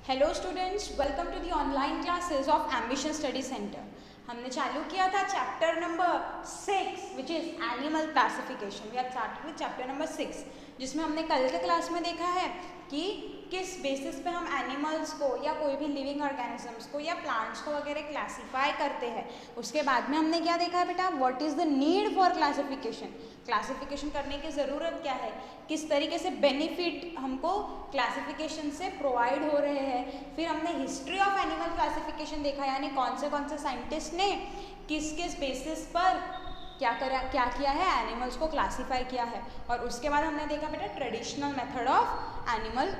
Hello students, welcome to the online classes of ambition study centre. हमने चालू किया था chapter number 6 which is animal classification. We are started with chapter number 6, जिसमें हमने कल के क्लास में देखा है कि किस बेसिस पे हम एनिमल्स को या कोई भी लिविंग ऑर्गेनिजम्स को या प्लांट्स को वगैरह क्लासीफाई करते हैं। उसके बाद में हमने क्या देखा है बेटा, what is the need for classification, classification करने की ज़रूरत क्या है, किस तरीके से बेनिफिट हमको क्लासिफिकेशन से प्रोवाइड हो रहे हैं। फिर हमने हिस्ट्री ऑफ एनिमल क्लासिफिकेशन देखा, यानी कौन से साइंटिस्ट ने किस किस बेसिस पर क्या किया है, एनिमल्स को क्लासीफाई किया है। और उसके बाद हमने देखा बेटा traditional method of animal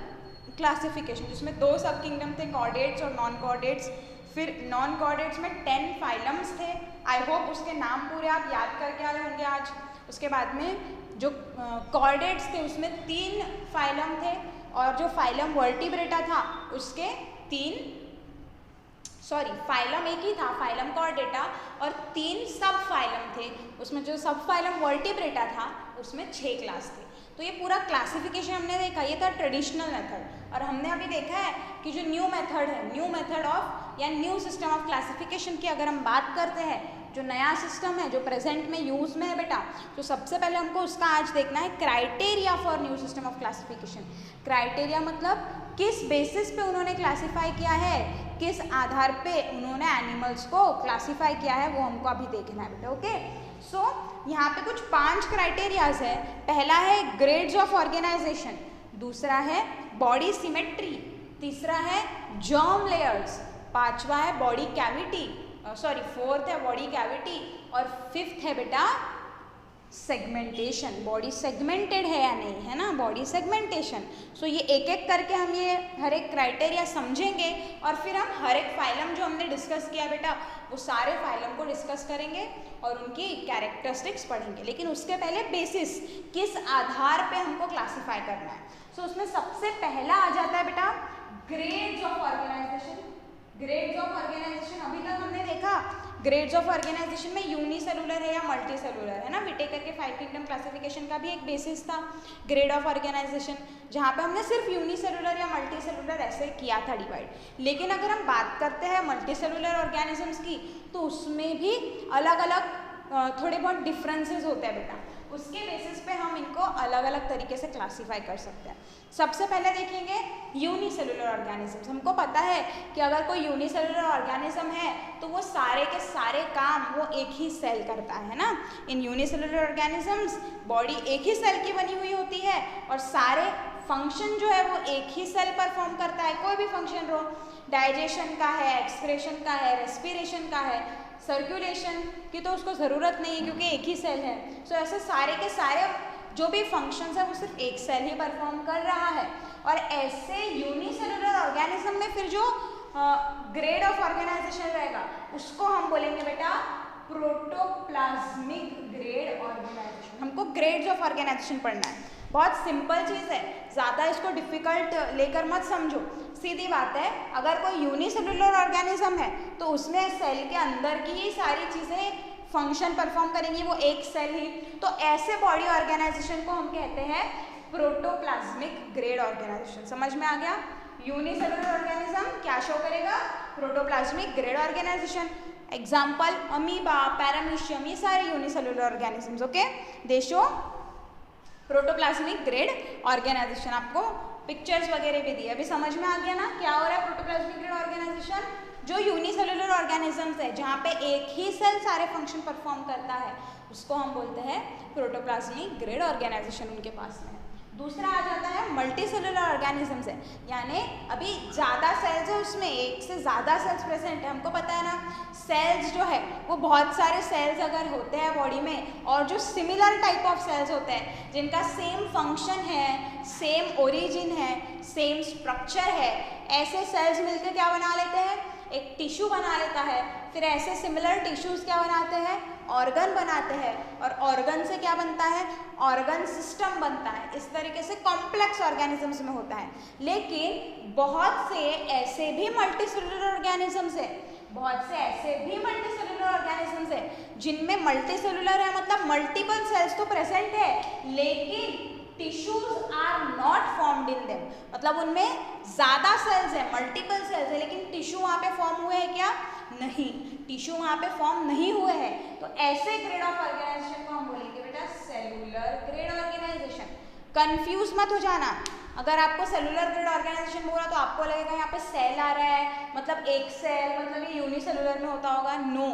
classification, जिसमें दो सब किंगडम थे, कॉर्डेट्स और नॉन कॉर्डेट्स। फिर नॉन कॉर्डेट्स में 10 फाइलम्स थे। आई होप उसके नाम पूरे आप याद करके आए होंगे आज। उसके बाद में जो कॉर्डेट्स थे उसमें 3 फाइलम थे, और जो फाइलम वर्टिब्रेटा था उसके फाइलम एक ही था, फाइलम कॉर्डेटा, और 3 सब फाइलम थे। उसमें जो सब फाइलम वर्टिब्रेटा था उसमें 6 क्लास थे। तो ये पूरा क्लासिफिकेशन हमने देखा, ये था ट्रेडिशनल मेथड। और हमने अभी देखा है कि जो न्यू मेथड है, न्यू मेथड ऑफ या न्यू सिस्टम ऑफ क्लासिफिकेशन की अगर हम बात करते हैं, जो नया सिस्टम है जो प्रेजेंट में यूज़ में है बेटा, तो सबसे पहले हमको उसका आज देखना है criteria for new system of classification. Criteria मतलब किस बेसिस पे उन्होंने क्लासीफाई किया है, किस आधार पे उन्होंने एनिमल्स को क्लासीफाई किया है, वो हमको अभी देखना है बेटा। ओके, सो यहाँ पे कुछ 5 क्राइटेरियाज है। पहला है ग्रेड्स ऑफ ऑर्गेनाइजेशन, दूसरा है बॉडी सिमेट्री, तीसरा है जर्म लेयर्स, पांचवा है बॉडी कैविटी, फोर्थ है बॉडी कैविटी, और फिफ्थ है बेटा सेगमेंटेशन, बॉडी सेगमेंटेड है या नहीं, है ना, बॉडी सेगमेंटेशन। सो ये एक एक करके हम ये हर एक क्राइटेरिया समझेंगे, और फिर हम हर एक फाइलम जो हमने डिस्कस किया बेटा, वो सारे फाइलम को डिस्कस करेंगे और उनकी कैरेक्टरिस्टिक्स पढ़ेंगे। लेकिन उसके पहले बेसिस, किस आधार पे हमको क्लासीफाई करना है। सो उसमें सबसे पहला आ जाता है बेटा grades of organisation. Grades of organisation अभी तक हमने देखा, ग्रेड्स ऑफ ऑर्गेनाइजेशन में यूनिसेलुलर है या मल्टी सेलुलर है ना। विटेकर के 5 किंगडम क्लासिफिकेशन का भी एक बेसिस था ग्रेड ऑफ ऑर्गेनाइजेशन, जहाँ पे हमने सिर्फ यूनिसेलुलर या मल्टी सेलुलर ऐसे किया था डिवाइड। लेकिन अगर हम बात करते हैं मल्टी सेलुलर ऑर्गेनिजम्स की, तो उसमें भी अलग अलग थोड़े बहुत डिफरेंसेस होते हैं बेटा। उसके बेसिस पे हम इनको अलग अलग तरीके से क्लासीफाई कर सकते हैं। सबसे पहले देखेंगे यूनिसेलुलर ऑर्गेनिजम्स। हमको पता है कि अगर कोई यूनिसेलुलर ऑर्गेनिज्म है तो वो सारे के सारे काम वो एक ही सेल करता है ना। इन यूनिसेलुलर ऑर्गेनिजम्स बॉडी एक ही सेल की बनी हुई होती है, और सारे फंक्शन जो है वो एक ही सेल परफॉर्म करता है। कोई भी फंक्शन हो, डाइजेशन का है, एक्सक्रेशन का है, रेस्पिरेशन का है, सर्कुलेशन की तो उसको ज़रूरत नहीं है क्योंकि एक ही सेल है। सो ऐसे सारे के सारे जो भी फंक्शंस है वो सिर्फ एक सेल ही परफॉर्म कर रहा है। और ऐसे यूनिसेलुलर ऑर्गेनिज्म में फिर जो ग्रेड ऑफ ऑर्गेनाइजेशन रहेगा उसको हम बोलेंगे बेटा प्रोटोप्लाज्मिक ग्रेड ऑर्गेनाइजेशन। हमको ग्रेड्स ऑफ ऑर्गेनाइजेशन पढ़ना है, बहुत सिंपल चीज़ है, ज़्यादा इसको डिफिकल्ट लेकर मत समझो। सीधी बात है, अगर कोई यूनिसेलुलर ऑर्गेनिज्म है तो उसमें सेल के अंदर की ही सारी चीज़ें फंक्शन परफॉर्म करेंगी, वो एक सेल ही। तो ऐसे बॉडी ऑर्गेनाइजेशन को हम कहते हैं प्रोटोप्लाज्मिक ग्रेड ऑर्गेनाइजेशन। समझ में आ गया? यूनिसेलुलर ऑर्गेनिज्म क्या शो करेगा? Protoplasmic grade organisation. Example amoeba, paramecium, ये सारे unicellular organisms. Okay, they show protoplasmic grade organisation. आपको पिक्चर्स वगैरह भी दी, अभी समझ में आ गया ना क्या हो रहा है प्रोटोप्लाज्मिक ग्रेड ऑर्गेनाइजेशन। जो यूनिसेलुलर ऑर्गेनिजम्स है जहाँ पे एक ही सेल सारे फंक्शन परफॉर्म करता है उसको हम बोलते हैं प्रोटोप्लाज्मिक ग्रेड ऑर्गेनाइजेशन, उनके पास में। दूसरा आ जाता है मल्टी सेलुलर ऑर्गेनिजम्स है, यानी अभी ज़्यादा सेल्स है, उसमें एक से ज़्यादा सेल्स प्रेजेंट है। हमको पता है ना, सेल्स जो है वो बहुत सारे सेल्स अगर होते हैं बॉडी में, और जो सिमिलर टाइप ऑफ सेल्स होते हैं जिनका सेम फंक्शन है, सेम ओरिजिन है, सेम स्ट्रक्चर है, ऐसे सेल्स मिलकर क्या बना लेते हैं? एक टिश्यू बना लेता है। फिर ऐसे सिमिलर टिश्यूज़ क्या बनाते हैं? ऑर्गन बनाते हैं, और ऑर्गन से क्या बनता है? ऑर्गन सिस्टम बनता है। इस तरीके से कॉम्प्लेक्स ऑर्गेनिजम्स में होता है। लेकिन बहुत से ऐसे भी मल्टी सेलुलर ऑर्गेनिजम्स है, बहुत से ऐसे भी मल्टी सेलुलर ऑर्गेनिजम्स है जिनमें मल्टी सेलुलर है मतलब मल्टीपल सेल्स तो प्रेजेंट है, लेकिन tissues are not formed formed in them, मतलब उनमें ज़्यादा सेल्स है, मल्टीपल सेल्स है, लेकिन टिश्यू वहाँ पे फॉर्म हुए हैं क्या? नहीं, टिश्यू वहाँ पे फॉर्म नहीं हुए हैं। तो ऐसे ग्रेड ऑफ ऑर्गेनाइजेशन को हम बोलेंगे बेटा सेलुलर ग्रेड ऑर्गेनाइजेशन। कंफ्यूज मत हो जाना, अगर आपको सेलुलर ग्रेड ऑर्गेनाइजेशन बोला तो आपको लगेगा यहाँ पे सेल आ रहा है, मतलब एक सेल, मतलब ये यूनिसेलुलर में होता होगा। नो,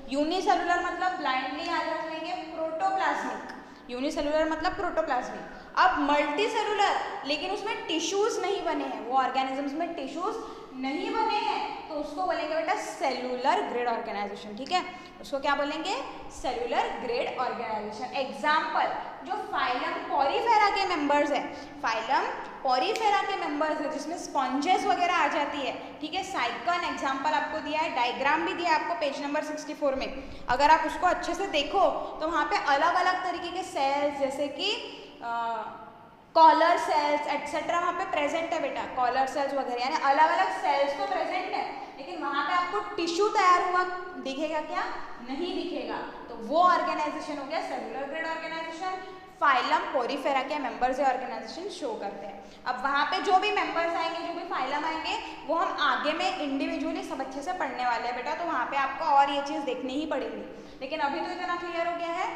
यूनिसेलुलर मतलब ब्लाइंडली याद रख लेंगे प्रोटोप्लाज्मिक, यूनिसेलुलर मतलब प्रोटोप्लाज्मिक। अब मल्टी सेलुलर, लेकिन उसमें टिश्यूज नहीं बने हैं, वो ऑर्गेनिजम्स में टिश्यूज नहीं बने हैं, तो उसको बोलेंगे बेटा सेलुलर ग्रेड ऑर्गेनाइजेशन। ठीक है, उसको क्या बोलेंगे? Cellular grade organisation. एग्जाम्पल, जो फाइलम पॉरीफेरा के मेंबर्स है, फाइलम पॉरीफेरा के मेंबर्स है जिसमें स्पॉन्जेस वगैरह आ जाती है। ठीक है, साइकन एग्जाम्पल आपको दिया है, डायग्राम भी दिया है आपको पेज नंबर 64 में। अगर आप उसको अच्छे से देखो तो वहाँ पे अलग अलग तरीके के सेल्स, जैसे कि कॉलर सेल्स एटसेट्रा वहाँ पे प्रेजेंट है बेटा, कॉलर सेल्स वगैरह, यानी अलग अलग सेल्स तो प्रेजेंट है, लेकिन वहाँ पे आपको टिश्यू तैयार हुआ दिखेगा क्या? नहीं दिखेगा। तो वो ऑर्गेनाइजेशन हो गया cellular grade organisation. Phylum porifera के मेंबर्स ये ऑर्गेनाइजेशन शो करते हैं। अब वहाँ पे जो भी मेंबर्स आएंगे, जो भी फाइलम आएंगे, वो हम आगे में इंडिविजुअली सब अच्छे से पढ़ने वाले हैं बेटा, तो वहाँ पे आपको और ये चीज़ देखनी ही पड़ेगी। लेकिन अभी तो इतना क्लियर हो गया है।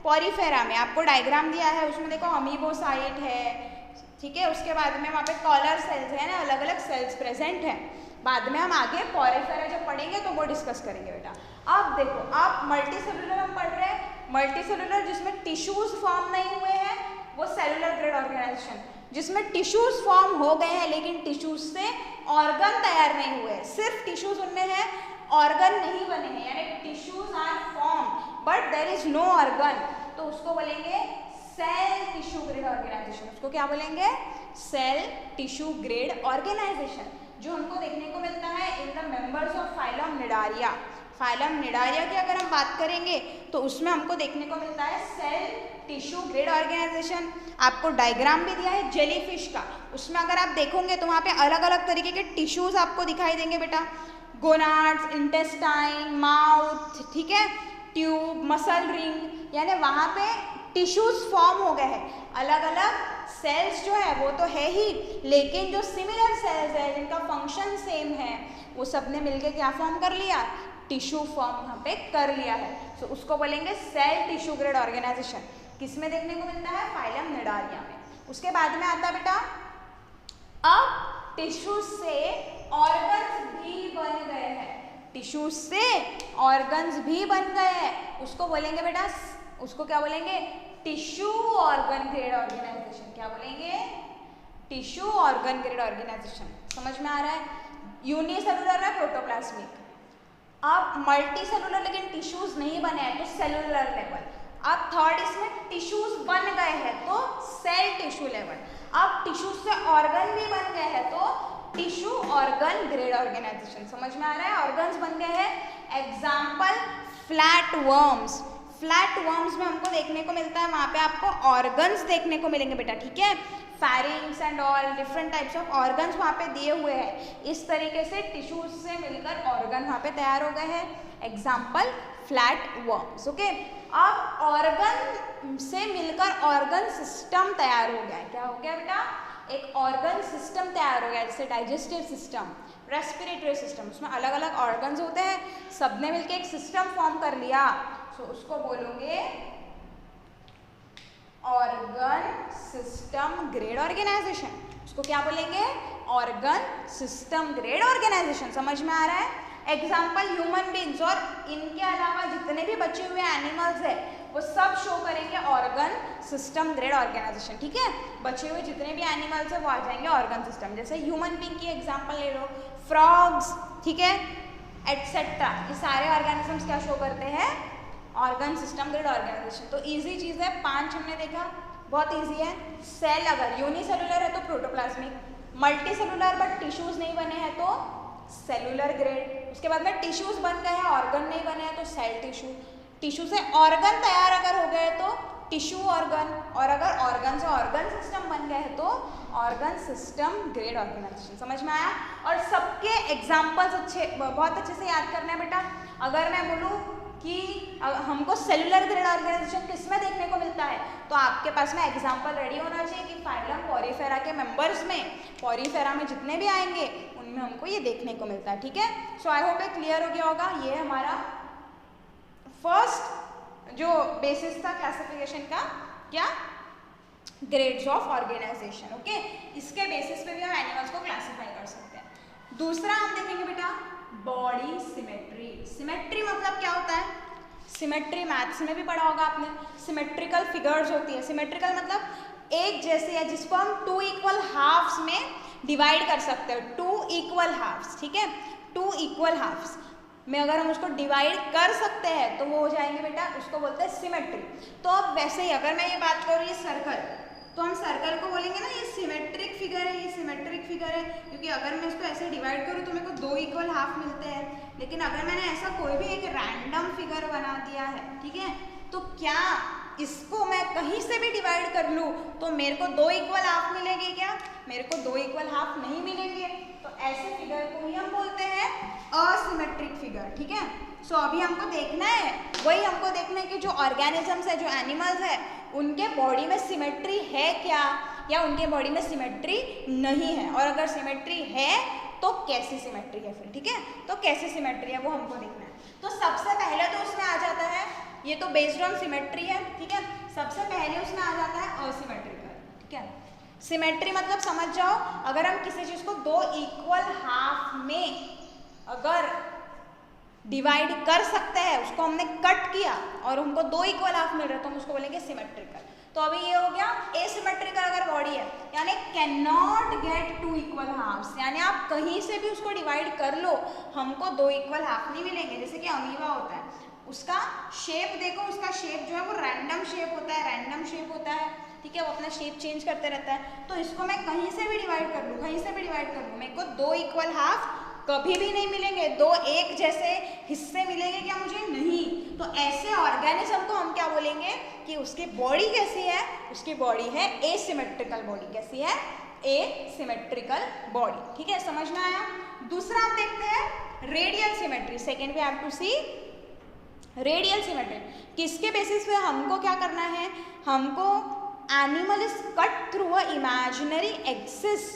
पॉरीफेरा में आपको डायग्राम दिया है, उसमें देखो अमीबोसाइट है, ठीक है, उसके बाद में वहाँ पे कॉलर सेल्स है ना, अलग अलग सेल्स प्रेजेंट हैं। बाद में हम आगे पॉरीफेरा जब पढ़ेंगे तो वो डिस्कस करेंगे बेटा। अब देखो, आप मल्टी सेलुलर हम पढ़ रहे हैं, मल्टी सेलुलर जिसमें टिश्यूज फॉर्म नहीं हुए हैं वो सेलुलर ग्रेड ऑर्गेनाइजेशन। जिसमें टिश्यूज फॉर्म हो गए हैं लेकिन टिश्यूज से ऑर्गन तैयार नहीं हुए, सिर्फ टिश्यूज उनमें है, ऑर्गन नहीं बने हैं, यानी tissues are form but there is no organ, तो उसको बोलेंगे सेल टिश्यू ग्रेड ऑर्गेनाइजेशन। उसको क्या बोलेंगे? सेल टिश्यू ग्रेड ऑर्गेनाइजेशन, जो हमको देखने को मिलता है in the members of phylum Cnidaria. Phylum Cnidaria की अगर हम बात करेंगे तो उसमें हमको देखने को मिलता है सेल टिश्यू ग्रेड ऑर्गेनाइजेशन। आपको डायग्राम भी दिया है जेलीफिश का, उसमें अगर आप देखोगे तो वहाँ पे अलग अलग तरीके के टिश्यूज आपको दिखाई देंगे बेटा, गोनाड्स, इंटेस्टाइन, माउथ, ठीक है, ट्यूब, मसल रिंग, यानी वहाँ पे टिश्यूज फॉर्म हो गए हैं। अलग अलग सेल्स जो है वो तो है ही, लेकिन जो सिमिलर सेल्स है जिनका फंक्शन सेम है, वो सब ने मिलकर क्या फॉर्म कर लिया? टिश्यू फॉर्म यहाँ पे कर लिया है। तो उसको बोलेंगे सेल टिश्यू ग्रेड ऑर्गेनाइजेशन। किसमें देखने को मिलता है? फाइलम निडारिया में। उसके बाद में आता बेटा, अब टिश्यू से ऑर्गन्स भी बन गए हैं, टिश्यू से ऑर्गन्स भी बन गए हैं, उसको बोलेंगे बेटा, उसको क्या बोलेंगे? Tissue organ grade organisation. क्या बोलेंगे? Tissue organ grade organisation. समझ में आ रहा है? यूनिसेलुलर है प्रोटोप्लाज्मिक, अब मल्टी सेलुलर लेकिन टिश्यूज नहीं बने हैं तो सेलुलर लेवल। अब थर्ड इसमें टिश्यूज बन गए हैं तो सेल टिश्यू लेवल। अब टिश्यू से ऑर्गन भी बन गए हैं तो टिश्यू ऑर्गन ग्रेड ऑर्गेनाइजेशन। समझ में आ रहा है? ऑर्गन्स बन गए हैं। Example, flat worms. Flat worms में हमको देखने को मिलता है, वहाँ पे आपको ऑर्गन्स देखने को मिलेंगे बेटा, ठीक है, फैरिंग्स and all different types of organs वहाँ पे दिए हुए हैं। इस तरीके से टिश्यूज से मिलकर ऑर्गन वहाँ पे तैयार हो गए हैं। Example, flat worms. ओके, अब ऑर्गन से मिलकर ऑर्गन सिस्टम तैयार हो गया है। क्या हो गया बेटा? एक ऑर्गन सिस्टम तैयार हो गया, जैसे डाइजेस्टिव सिस्टम, रेस्पिरेटरी सिस्टम, उसमें अलग अलग ऑर्गन्स होते हैं, सबने मिलकर एक सिस्टम फॉर्म कर लिया, तो उसको बोलोगे ऑर्गन सिस्टम ग्रेड ऑर्गेनाइजेशन। उसको क्या बोलेंगे? Organ system grade organisation. समझ में आ रहा है? एग्जाम्पल, ह्यूमन बींग्स और इनके अलावा जितने भी बचे हुए एनिमल्स है वो सब शो करेंगे ऑर्गन सिस्टम ग्रेड ऑर्गेनाइजेशन। ठीक है, बचे हुए जितने भी एनिमल्स है वो आ जाएंगे ऑर्गन सिस्टम। जैसे ह्यूमन बींग की एग्जाम्पल ले लो, फ्रॉग्स, ठीक है, एटसेट्रा, ये सारे ऑर्गेनिजम्स क्या शो करते हैं? Organ system grade organisation. तो इजी चीज़ है, 5 हमने देखा, बहुत इजी है। सेल अगर यूनिसेलुलर है तो protoplasmic, multi cellular but tissues नहीं बने हैं तो सेलुलर ग्रेड। उसके बाद में टिश्यूज बन गए हैं, ऑर्गन नहीं बने हैं तो सेल टिश्यू। टिश्यू से ऑर्गन तैयार अगर हो गए तो टिश्यू ऑर्गन, और अगर ऑर्गन से ऑर्गन सिस्टम बन गए हैं तो ऑर्गन सिस्टम ग्रेड ऑर्गेनाइजेशन। समझ में आया? और सबके एग्जाम्पल्स बहुत अच्छे से याद करना है बेटा। अगर मैं बोलूँ कि हमको सेलुलर ग्रेड ऑर्गेनाइजेशन किस में देखने को मिलता है तो आपके पास में एग्जाम्पल रेडी होना चाहिए कि फाइलम पॉरीफेरा पॉरीफेरा के मेंबर्स में, पॉरीफेरा में जितने भी आएंगे उनमें हमको ये देखने को मिलता है, ठीक है। सो आई होप ये क्लियर हो गया होगा। ये हमारा फर्स्ट जो बेसिस था क्लासिफिकेशन का, क्या, ग्रेड्स ऑफ ऑर्गेनाइजेशन, ओके। इसके बेसिस पे भी हम एनिमल्स को क्लासिफाई कर सकते हैं। दूसरा हम देखेंगे बेटा बॉडी सिमेट्री। सिमेट्री मतलब क्या होता है? सिमेट्री मैथ्स में भी पढ़ा होगा आपने, सिमेट्रिकल फिगर्स होती है। सिमेट्रिकल मतलब एक जैसे है, जिसको हम 2 इक्वल हाफ्स में डिवाइड कर सकते हो, 2 इक्वल हाफ्स, ठीक है। 2 इक्वल हाफ्स में अगर हम उसको डिवाइड कर सकते हैं तो वो हो जाएंगे बेटा, उसको बोलते हैं सिमेट्री। तो अब वैसे ही अगर मैं ये बात करूँ ये सर्कल, तो हम सर्कल को बोलेंगे ना ये सिमेट्रिक फिगर है, ये सिमेट्रिक फिगर है, क्योंकि अगर मैं इसको ऐसे डिवाइड करूँ तो मेरे को 2 इक्वल हाफ मिलते हैं। लेकिन अगर मैंने ऐसा कोई भी एक रैंडम फिगर बना दिया है, ठीक है, तो क्या इसको मैं कहीं से भी डिवाइड कर लूँ तो मेरे को 2 इक्वल हाफ मिलेंगे क्या? मेरे को 2 इक्वल हाफ नहीं मिलेंगे। तो ऐसे फिगर को ही हम बोलते हैं असिमेट्रिक फिगर, ठीक है। सो अभी हमको देखना है, वही हमको देखना है कि जो ऑर्गेनिजम्स है, जो एनिमल्स है, उनके बॉडी में सिमेट्री है क्या, या उनके बॉडी में सिमेट्री नहीं है, और अगर सिमेट्री है तो कैसी सिमेट्री है फिर, ठीक है। तो कैसी सिमेट्री है वो हमको देखना है। तो सबसे पहले तो उसमें आ जाता है, ये तो बेस्ड ऑन सिमेट्री है, ठीक है। सबसे पहले उसमें आ जाता है असिमेट्रिकल, ठीक है। सिमेट्री मतलब समझ जाओ, अगर हम किसी चीज को 2 इक्वल हाफ में अगर डिवाइड कर सकते हैं, उसको हमने कट किया और हमको 2 इक्वल हाफ मिल रहे हैं, तो हम उसको बोलेंगे सिमेट्रिकल। तो अभी ये हो गया एसिमेट्रिकल अगर बॉडी है, यानी can not get 2 equal halves, यानी आप कहीं से भी उसको डिवाइड कर लो हमको 2 इक्वल हाफ नहीं मिलेंगे। जैसे कि अमीबा होता है, उसका शेप देखो, उसका शेप जो है वो रैंडम शेप होता है, रैंडम शेप होता है, ठीक है, वो अपना शेप चेंज करते रहता है। तो इसको मैं कहीं से भी डिवाइड कर लूँ, कहीं से भी डिवाइड कर लूँ, मेरे को 2 इक्वल हाफ कभी भी नहीं मिलेंगे, 2 एक जैसे हिस्से मिलेंगे क्या मुझे? नहीं। तो ऐसे ऑर्गेनिज्म को हम क्या बोलेंगे कि उसकी बॉडी कैसी है? उसकी बॉडी है एसिमेट्रिकल बॉडी। कैसी है? एसिमेट्रिकल बॉडी, ठीक है, समझ में आया। दूसरा हम देखते हैं radial symmetry. Second we have to see radial symmetry. किसके बेसिस पे हमको क्या करना है? हमको animal is cut through a imaginary axis.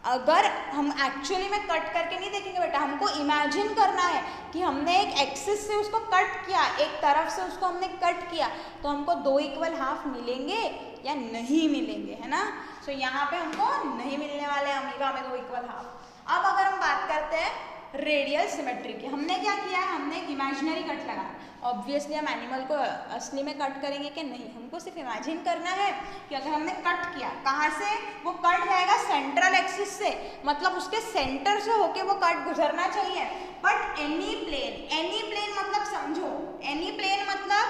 अगर हम एक्चुअली में कट करके नहीं देखेंगे बेटा, हमको इमेजिन करना है कि हमने एक एक्सिस से उसको कट किया, एक तरफ से उसको हमने कट किया, तो हमको 2 इक्वल हाफ मिलेंगे या नहीं मिलेंगे, है ना। सो यहाँ पे हमको नहीं मिलने वाले अमीबा में 2 इक्वल हाफ। अब अगर हम बात करते हैं रेडियल सिमेट्री की, हमने क्या किया है? हमने एक इमेजिनरी कट लगाया। ऑब्वियसली हम एनिमल को असली में कट करेंगे कि नहीं, हमको सिर्फ इमेजिन करना है कि अगर हमने कट किया, कहाँ से वो कट जाएगा? सेंट्रल एक्सिस से, मतलब उसके सेंटर से होके वो कट गुजरना चाहिए। बट एनी प्लेन मतलब समझो, एनी प्लेन मतलब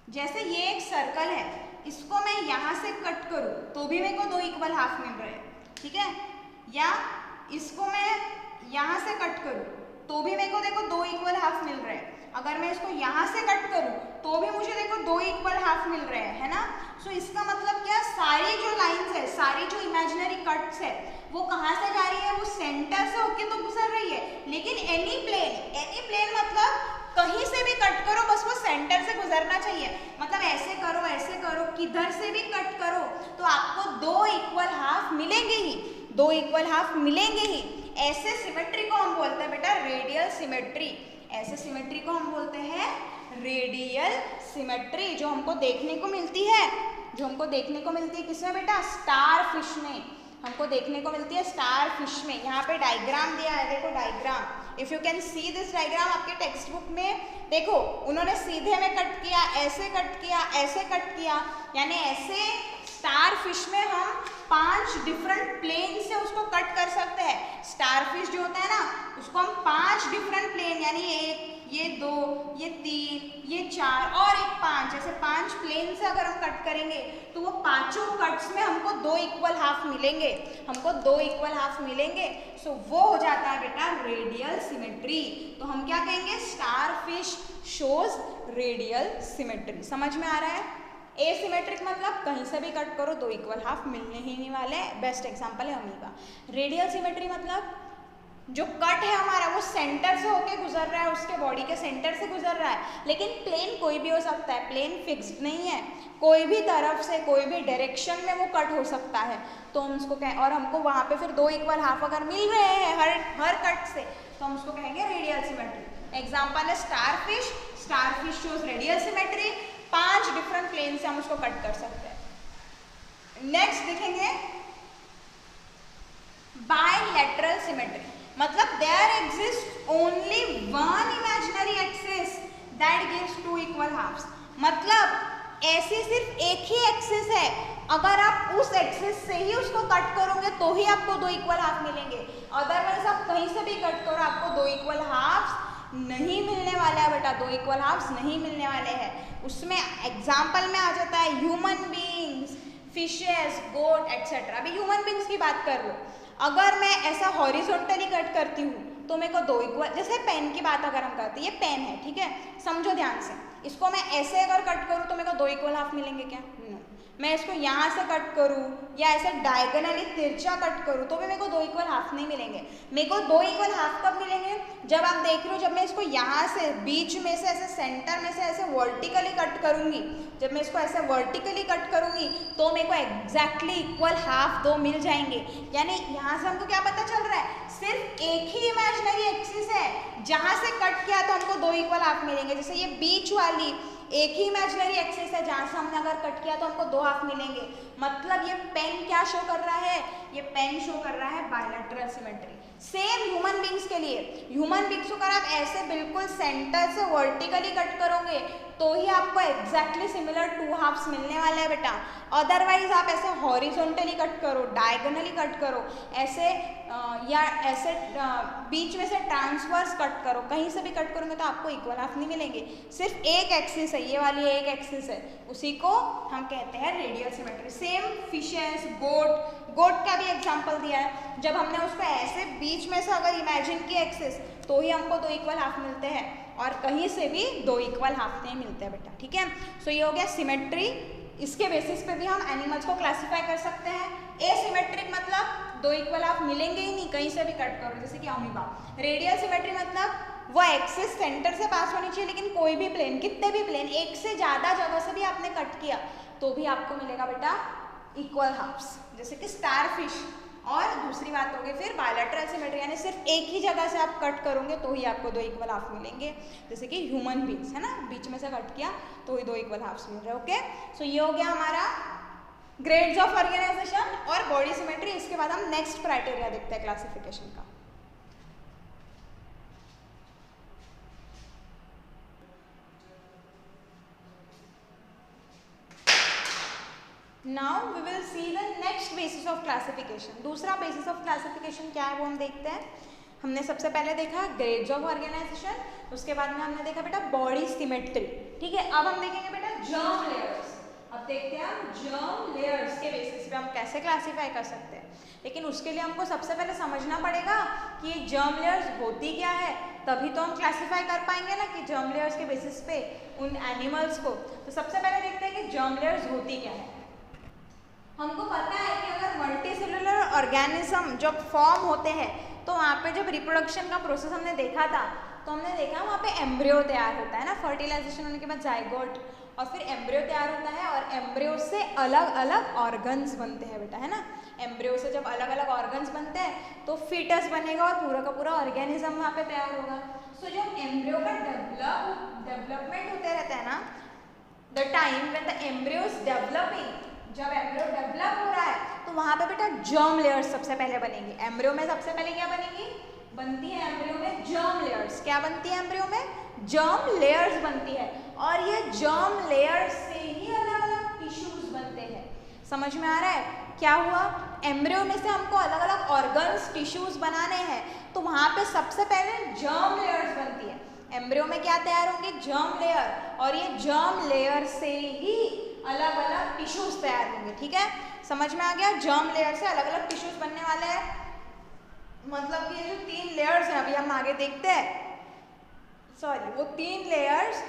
जैसे ये एक सर्कल है, इसको मैं यहाँ से कट करूँ तो भी मेरे को 2 इक्वल हाफ मिल रहे हैं, ठीक है, या इसको मैं यहाँ से कट करूँ तो भी मेरे को देखो 2 इक्वल हाफ मिल रहे हैं। अगर मैं इसको यहाँ से कट करूँ तो भी मुझे देखो 2 इक्वल हाफ मिल रहे हैं, है ना। सो इसका मतलब क्या? सारी जो लाइंस है, सारी जो इमेजिनरी कट्स है, वो कहाँ से जा रही है? वो सेंटर से होके तो गुजर रही है। लेकिन एनी प्लेन मतलब कहीं से भी कट करो, बस वो सेंटर से गुजरना चाहिए। मतलब ऐसे करो, किधर से भी कट करो तो आपको 2 इक्वल हाफ मिलेंगे ही, 2 इक्वल हाफ मिलेंगे ही। ऐसे सिमेट्री को हम बोलते हैं बेटा रेडियल सिमेट्री। ऐसे सिमेट्री को हम बोलते हैं रेडियल सिमेट्री, जो हमको देखने को मिलती है, किसमें बेटा? स्टार फिश में हमको देखने को मिलती है, स्टार फिश में। यहाँ पे डायग्राम दिया है, देखो diagram, if you can see this diagram, आपके टेक्स्ट बुक में देखो, उन्होंने सीधे में कट किया, ऐसे कट किया, ऐसे कट किया, यानी ऐसे स्टार फिश में हम 5 डिफरेंट प्लेन से उसको कट कर सकते हैं। स्टार फिश जो होता है ना, उसको हम 5 डिफरेंट प्लेन, यानी 1, ये 2, ये 3, ये 4 और एक 5, जैसे 5 प्लेन से अगर हम कट करेंगे तो वो 5 कट्स में हमको 2 इक्वल हाफ मिलेंगे, सो वो हो जाता है बेटा रेडियल सिमेट्री। तो हम क्या कहेंगे? Star fish shows radial symmetry. समझ में आ रहा है? एसिमेट्रिक मतलब कहीं से भी कट करो 2 इक्वल हाफ मिलने ही नहीं वाले। बेस्ट एग्जांपल है अमीबा। रेडियल सिमेट्री मतलब जो कट है हमारा वो सेंटर से होके गुजर रहा है, उसके बॉडी के सेंटर से गुजर रहा है, लेकिन प्लेन कोई भी हो सकता है, प्लेन फिक्स्ड नहीं है, कोई भी तरफ से कोई भी डायरेक्शन में वो कट हो सकता है। तो हम उसको कहें, और हमको वहाँ पे फिर 2 इक्वल हाफ अगर मिल रहे हैं हर कट से, तो हम उसको कहेंगे रेडियल सिमेट्री। एग्जाम्पल है starfish, starfish shows radial symmetry, 5 different plane से हम उसको कट कर सकते हैं। नेक्स्ट देखेंगे बायलैटरल सिमेट्री, मतलब there exist only one imaginary axis that gives 2 equal halves, मतलब ऐसी सिर्फ एक ही एक्सिस है, अगर आप उस एक्सिस से ही उसको कट करोगे तो ही आपको 2 इक्वल हाफ मिलेंगे, अदरवाइज आप कहीं से भी कट करो आपको 2 इक्वल हाफ्स नहीं मिलने वाला है बेटा, 2 इक्वल हाफ्स नहीं मिलने वाले हैं। उसमें एग्जाम्पल में आ जाता है ह्यूमन बींग्स, फिशेस, गोट एटसेट्रा। अभी ह्यूमन बींग्स की बात कर लो, अगर मैं ऐसा हॉरिजॉन्टली कट करती हूँ तो मेरे को 2 इक्वल, जैसे पेन की बात अगर हम करते हैं, ये पेन है ठीक है, समझो ध्यान से, इसको मैं ऐसे अगर कट करूँ तो मेरे को 2 इक्वल हाफ मिलेंगे क्या? नो। मैं इसको यहाँ से कट करूँ या ऐसे डायगोनली तिरछा कट करूँ तो भी मेरे को 2 इक्वल हाफ नहीं मिलेंगे। मेरे को 2 इक्वल हाफ कब मिलेंगे? जब आप देख रहे हो, जब मैं इसको यहाँ से बीच में से ऐसे सेंटर में से ऐसे वर्टिकली कट करूँगी, जब मैं इसको ऐसे वर्टिकली कट करूँगी तो मेरे को एग्जैक्टली इक्वल हाफ 2 मिल जाएंगे। यानी यहाँ से हमको क्या पता चल रहा है, सिर्फ एक ही इमेजिनरी एक्सिस है जहाँ से कट किया तो हमको 2 इक्वल हाफ मिलेंगे। जैसे ये बीच वाली एक ही इमेजिनरी एक्सिस है जहाँ से हमने अगर कट किया तो हमको 2 हाफ मिलेंगे। मतलब ये पेन क्या शो कर रहा है, ये पेन शो कर रहा है bilateral symmetry. Same human beings के लिए, ह्यूमन बींग्स को अगर आप ऐसे बिल्कुल सेंटर से वर्टिकली कट करोगे तो ही आपको एग्जैक्टली सिमिलर 2 हाफ्स मिलने वाले हैं बेटा, अदरवाइज आप ऐसे हॉरिजॉन्टली कट करो, डायगोनली कट करो, ऐसे या ऐसे बीच में से ट्रांसवर्स कट करो, कहीं से भी कट करोगे तो आपको इक्वल हाफ नहीं मिलेंगे। सिर्फ एक एक्सिस है, ये वाली एक एक्सिस है, उसी को हम कहते हैं रेडियल सिमेट्री। सेम फिशेस, गोट का भी एग्जांपल दिया है, जब हमने उसको ऐसे बीच में से अगर इमेजिन की एक्सिस तो ही हमको 2 इक्वल हाफ मिलते हैं, और कहीं से भी 2 इक्वल हाफ नहीं मिलते हैं बेटा, ठीक है। सो ये हो गया सिमेट्री। इसके बेसिस पे भी हम एनिमल्स को क्लासिफाई कर सकते हैं। एसिमेट्रिक मतलब 2 इक्वल हाफ मिलेंगे ही नहीं, कहीं से भी कट करो, जैसे कि अमीबा। रेडियल सिमेट्री मतलब वो एक्सिस सेंटर से पास होनी चाहिए, लेकिन कोई भी प्लेन, कितने भी प्लेन, एक से ज़्यादा जगह से भी आपने कट किया तो भी आपको मिलेगा बेटा इक्वल हाफ्स, जैसे कि स्टारफिश। और दूसरी बात होगी फिर बायलैटरल सिमेट्री, यानी सिर्फ एक ही जगह से आप कट करोगे तो ही आपको 2 इक्वल हाफ मिलेंगे, जैसे कि ह्यूमन बींग्स है ना, बीच में से कट किया तो ही 2 इक्वल हाफ्स मिल रहे हैं। ओके, सो ये हो गया हमारा ग्रेड्स ऑफ ऑर्गेनाइजेशन और बॉडी सिमेट्री। इसके बाद हम नेक्स्ट क्राइटेरिया देखते हैं क्लासिफिकेशन का। Now we will see the next basis of classification. दूसरा बेसिस ऑफ क्लासिफिकेशन क्या है वो हम देखते हैं। हमने सबसे पहले देखा ग्रेड्स ऑफ ऑर्गेनाइजेशन, उसके बाद में हमने देखा बेटा बॉडी सिमेट्री, ठीक है। अब हम देखेंगे बेटा जर्म लेयर्स। अब देखते हैं हम जर्म लेयर्स के बेसिस पे हम कैसे क्लासीफाई कर सकते हैं, लेकिन उसके लिए हमको सबसे पहले समझना पड़ेगा कि ये जर्म लेयर्स होती क्या है, तभी तो हम क्लासीफाई कर पाएंगे ना कि जर्म लेयर्स के बेसिस पे उन एनिमल्स को। तो सबसे पहले देखते हैं कि जर्म लेयर्स होती क्या है। हमको पता है कि अगर मल्टीसेलुलर ऑर्गेनिज्म जब फॉर्म होते हैं तो वहाँ पे जब रिप्रोडक्शन का प्रोसेस हमने देखा था तो हमने देखा वहाँ पे एम्ब्रियो तैयार होता है ना, फर्टिलाइजेशन होने के बाद जाइगोट, और फिर एम्ब्रियो तैयार होता है और एम्ब्रियो से अलग अलग ऑर्गन्स बनते हैं बेटा, है ना। एम्ब्रियो से जब अलग अलग ऑर्गन्स बनते हैं तो फीटस बनेगा और पूरा का पूरा ऑर्गेनिज्म वहाँ पे तैयार होगा। सो जब एम्ब्रियो का डेवलपमेंट होते रहता है ना, the time when the embryo is developing, जब एम्ब्रियो डेवलप हो रहा है तो वहाँ पे बेटा जर्म लेयर्स सबसे पहले बनेंगी। एम्ब्रियो में सबसे पहले क्या बनेगी, बनती है एम्ब्रियो में जर्म लेयर्स। क्या बनती है एम्ब्रियो में, जर्म लेयर्स बनती है, और ये जर्म लेयर्स से ही अलग अलग टिश्यूज बनते हैं। समझ में आ रहा है क्या हुआ, एम्ब्रियो में से हमको अलग अलग ऑर्गन्स टिश्यूज बनाने हैं तो वहाँ पे सबसे पहले जर्म लेयर्स बनती है। एम्ब्रियो में क्या तैयार होंगे, जर्म लेयर, और ये जर्म लेयर से ही अलग अलग टिश्यूज तैयार होंगे, ठीक है। समझ में आ गया, जर्म लेयर से अलग अलग टिश्यूज बनने वाले हैं। मतलब कि जो 3 लेयर्स हैं, अभी हम आगे देखते हैं, सॉरी वो 3 लेयर्स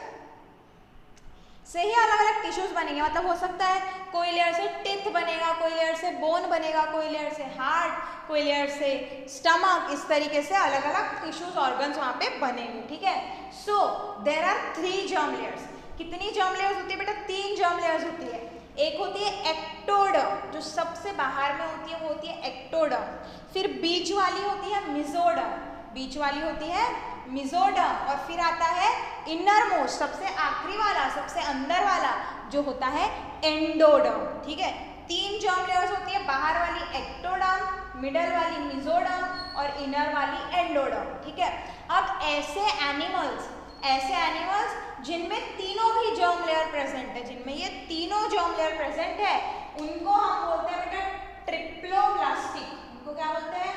से ही अलग अलग टिश्यूज बनेंगे। मतलब हो सकता है कोई लेयर से टिथ बनेगा, कोई लेयर से बोन बनेगा, कोई लेयर से हार्ट, कोई लेयर से स्टमक, इस तरीके से अलग अलग टिश्यूज ऑर्गन्स वहाँ पे बनेंगे, ठीक है। So there are 3 germ layers. कितनी जर्म लेयर्स होती है बेटा? 3 जर्म लेयर्स होती है। एक होती है एक्टोडर्म, जो सबसे बाहर में होती है वो होती है एक्टोडर्म। फिर बीच वाली होती है मेसोडर्म, बीच वाली होती है मेसोडर्म। और फिर आता है इनर मोस्ट, सबसे आखिरी वाला, सबसे अंदर वाला जो होता है एंडोडर्म, ठीक है। 3 जर्म लेयर्स होती है, बाहर वाली एक्टोडर्म, मिडल वाली मेसोडर्म और इनर वाली एंडोडर्म, ठीक है। अब ऐसे एनिमल्स जिनमें तीनों भी जर्म लेयर प्रेजेंट है, जिनमें ये तीनों जर्म लेयर प्रेजेंट है, उनको हम बोलते हैं बेटा ट्रिप्लोब्लास्टिक। उनको क्या बोलते हैं?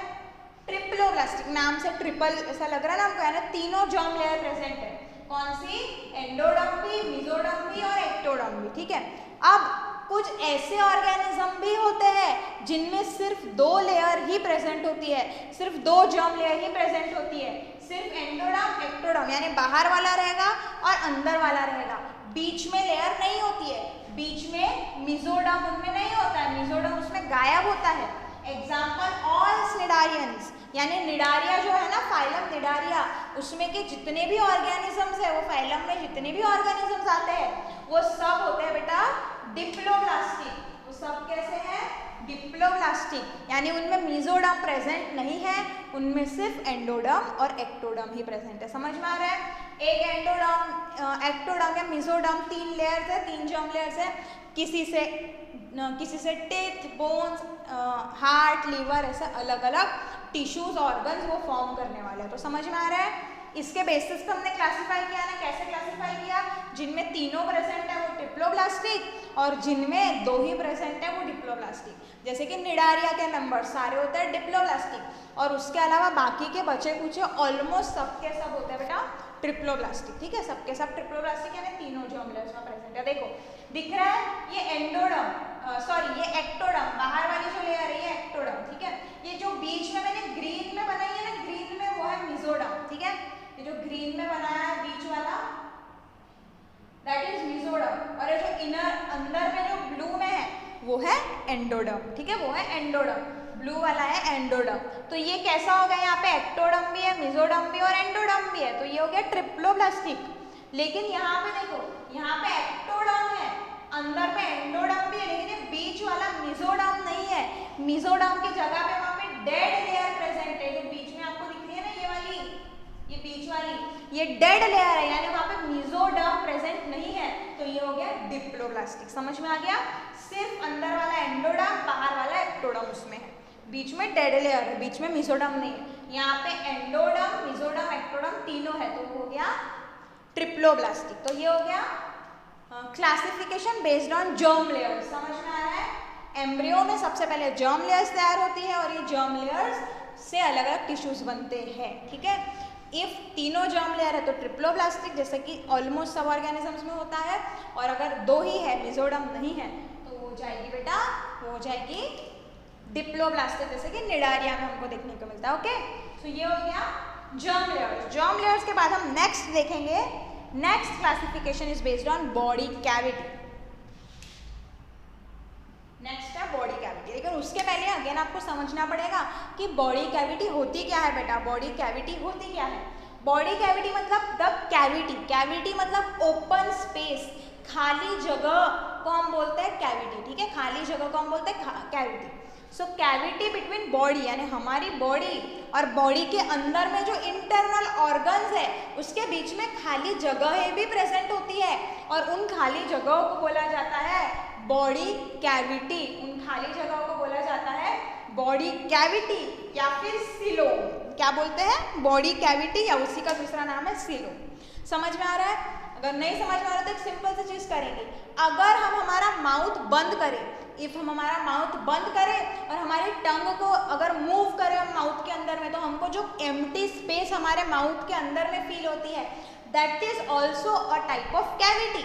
ट्रिप्लोब्लास्टिक। नाम से ट्रिपल ऐसा लग रहा है ना हमको, है ना। तीनों जर्म लेयर प्रेजेंट है। कौन सी? एंडोडर्म भी, मेसोडर्म भी और एक्टोडर्म भी, ठीक है। अब कुछ ऐसे ऑर्गेनिज्म भी होते हैं जिनमें सिर्फ 2 लेयर ही प्रेजेंट होती है, सिर्फ 2 जर्म लेयर ही प्रेजेंट होती है, सिर्फ एंडोडर्म एक्टोडर्म, यानी बाहर वाला रहेगा और अंदर वाला रहेगा, बीच में लेयर नहीं होती है। बीच में मेसोडर्म उनमें नहीं होता है, मेसोडर्म उसमें गायब होता है। एग्जाम्पल ऑल स्निडारियंस, यानी निडारिया जो है ना, फाइलम निडारिया, उसमें के जितने भी ऑर्गेनिजम्स है, वो फाइलम में जितने भी ऑर्गेनिजम्स आते हैं वो सब होते हैं बेटा डिप्लोब्लास्टिक। वो सब कैसे हैं? डिप्लोब्लास्टिक, यानी उनमें मेसोडर्म प्रेजेंट नहीं है, उनमें सिर्फ एंडोडर्म और एक्टोडर्म ही प्रेजेंट है। समझ में आ रहा है? एक एंडोडर्म, एक्टोडर्म या मेसोडर्म 3 लेयर्स है, 3 जर्म लेयर्स है। किसी से टिथ, बोन्स, हार्ट, लीवर, ऐसे अलग अलग टिश्यूज ऑर्गन्स वो फॉर्म करने वाले हैं। तो समझ में आ रहा है? इसके बेसिस पे हमने क्लासिफाई किया ना। कैसे क्लासिफाई किया? जिनमें तीनों प्रेजेंट है वो ट्रिप्लोब्लास्टिक और जिनमें 2 ही प्रेजेंट है वो डिप्लोब्लास्टिक। जैसे कि निडारिया के मेंबर्स सारे होते हैं डिप्लोब्लास्टिक और उसके अलावा बाकी के बचे कुछ ऑलमोस्ट सब के सब होते हैं बेटा ट्रिप्लोब्लास्टिक, ठीक है। सबके सब ट्रिप्लोब्लास्टिक यानी तीनों जर्म लेयर्स में प्रेजेंट है। देखो दिख रहा है ये एंडोडर्म, ये एक्टोडर्म, बाहर वाली जो लेयर है ये एक्टोडर्म, ठीक है। ये जो बीच में मैंने ग्रीन में बनाई है ना, ग्रीन में वो है मेसोडर्म, ठीक है। ये जो ग्रीन में बनाया है बीच वाला दैट इज मेसोडर्म और ये जो इनर अंदर में जो ब्लू में है वो है एंडोडर्म, ठीक है। वो है एंडोडर्म, ब्लू वाला है एंडोडर्म। तो ये कैसा हो गया? यहाँ पे एक्टोडर्म भी है, मेसोडर्म भी और एंडोडर्म भी है, तो ये हो गया ट्रिप्लोब्लास्टिक। लेकिन यहाँ पे देखो, यहाँ पे एक्टोडर्म है, अंदर में एंडोडर्म भी है, लेकिन ये बीच वाला मेसोडर्म नहीं है। मेसोडर्म की जगह पे वहाँ पे डेड लेयर प्रेजेंट है, जो बीच में आपको दिख रही है ना, ये वाली, ये बीच वाली, ये डेड लेयर है, यानी वहाँ पे मेसोडर्म प्रेजेंट नहीं है, तो ये हो गया डिप्लोब्लास्टिक। समझ में आ गया? सिर्फ अंदर वाला एंडोडर्म, बाहर वाला एक्टोडर्म उसमें है, बीच में डेड लेयर है, बीच में मेसोडर्म नहीं है। यहाँ पे एंडोडर्म, मेसोडर्म, एक्टोडर्म तीनों है, तो वो हो गया ट्रिप्लोब्लास्टिक। तो ये हो गया classification based on germ layers. समझ में आ रहा है? एम्ब्रियो में सबसे पहले जर्म लेयर्स तैयार होती है और ये जर्म लेयर्स से अलग अलग टिश्यूज बनते हैं, ठीक है। इफ तीनों जर्म लेयर है तो ट्रिप्लोब्लास्टिक, जैसे कि ऑलमोस्ट सब ऑर्गेनिजम्स में होता है, और अगर 2 ही है, मेसोडर्म नहीं है, तो वो हो जाएगी बेटा, वो हो जाएगी डिप्लोब्लास्टिक, जैसे कि निडारिया में हमको देखने को मिलता है। ओके, तो ये हो गया जर्म लेयर्स। जर्म लेयर्स के बाद हम नेक्स्ट देखेंगे, next classification is based on body cavity. Next है बॉडी कैविटी। लेकिन उसके पहले अगेन आपको समझना पड़ेगा कि बॉडी कैविटी होती क्या है बेटा। बॉडी कैविटी होती क्या है? बॉडी कैविटी मतलब द कैविटी, कैविटी मतलब ओपन स्पेस, खाली जगह को हम बोलते हैं कैविटी, ठीक है। खाली जगह को हम बोलते हैं कैविटी। सो कैविटी बिटवीन बॉडी, यानी हमारी बॉडी और बॉडी के अंदर में जो इंटरनल ऑर्गन्स है उसके बीच में खाली जगहें भी प्रेजेंट होती है, और उन खाली जगहों को बोला जाता है बॉडी कैविटी। उन खाली जगहों को बोला जाता है बॉडी कैविटी या फिर सिलोम। क्या बोलते हैं? बॉडी कैविटी, या उसी का दूसरा नाम है सिलोम। समझ में आ रहा है? अगर नहीं समझ में आ रहा तो एक सिंपल सी चीज करेंगे, अगर हम हमारा माउथ बंद करें, इफ हम हमारा माउथ बंद करें और हमारी टंग को अगर मूव करें हम माउथ के अंदर में, तो हमको जो एम्प्टी स्पेस हमारे माउथ के अंदर में फील होती है, that is also a type of cavity.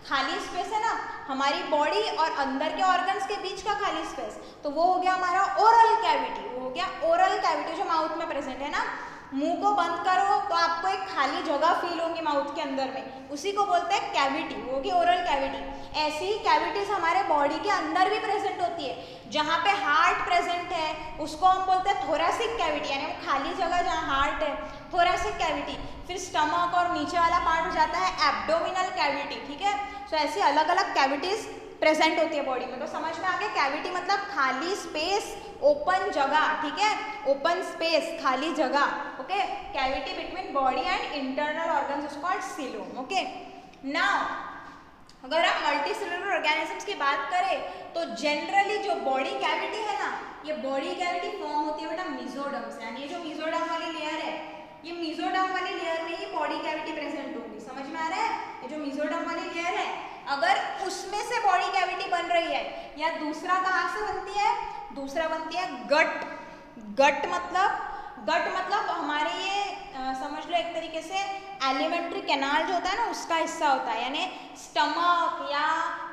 खाली स्पेस है ना हमारी बॉडी और अंदर के ऑर्गन्स के बीच का खाली स्पेस, तो वो हो गया हमारा ओरल कैविटी। वो हो गया ओरल कैविटी जो माउथ में प्रेजेंट है ना, मुंह को बंद करो तो आपको एक खाली जगह फील होगी माउथ के अंदर में, उसी को बोलते हैं कैविटी, वो की ओरल कैविटी। ऐसी ही कैविटीज हमारे बॉडी के अंदर भी प्रेजेंट होती है। जहाँ पे हार्ट प्रेजेंट है उसको हम बोलते हैं थोरैसिक कैविटी, यानी वो खाली जगह जहाँ हार्ट है, थोरैसिक कैविटी। फिर स्टमक और नीचे वाला पार्ट हो जाता है एब्डोमिनल कैविटी, ठीक है। सो ऐसी अलग अलग कैविटीज प्रेजेंट होती है बॉडी में। तो समझ में आ गया, कैविटी मतलब खाली स्पेस, ओपन जगह, ठीक है, ओपन स्पेस, खाली जगह, okay. Cavity between body and internal organs is called coelom, okay. Now अगर हम मल्टी सेलुलर ऑर्गेनिजम्स की बात करें तो जनरली जो बॉडी कैविटी है ना, ये बॉडी कैविटी फॉर्म होती है बेटा मेसोडर्म से, यानी ये जो मेसोडर्म वाली लेयर है, ये मेसोडर्म वाली लेयर में ही बॉडी कैविटी प्रेजेंट होगी। समझ में आ रहा है? ये जो मेसोडर्म वाली लेयर है, अगर उसमें से बॉडी कैविटी बन रही है, या दूसरा कहाँ से बनती है, दूसरा बनती है गट। गट मतलब हमारे ये समझ लो एक तरीके से एलिमेंट्री कैनाल जो होता है ना, उसका हिस्सा होता है, यानी स्टमक या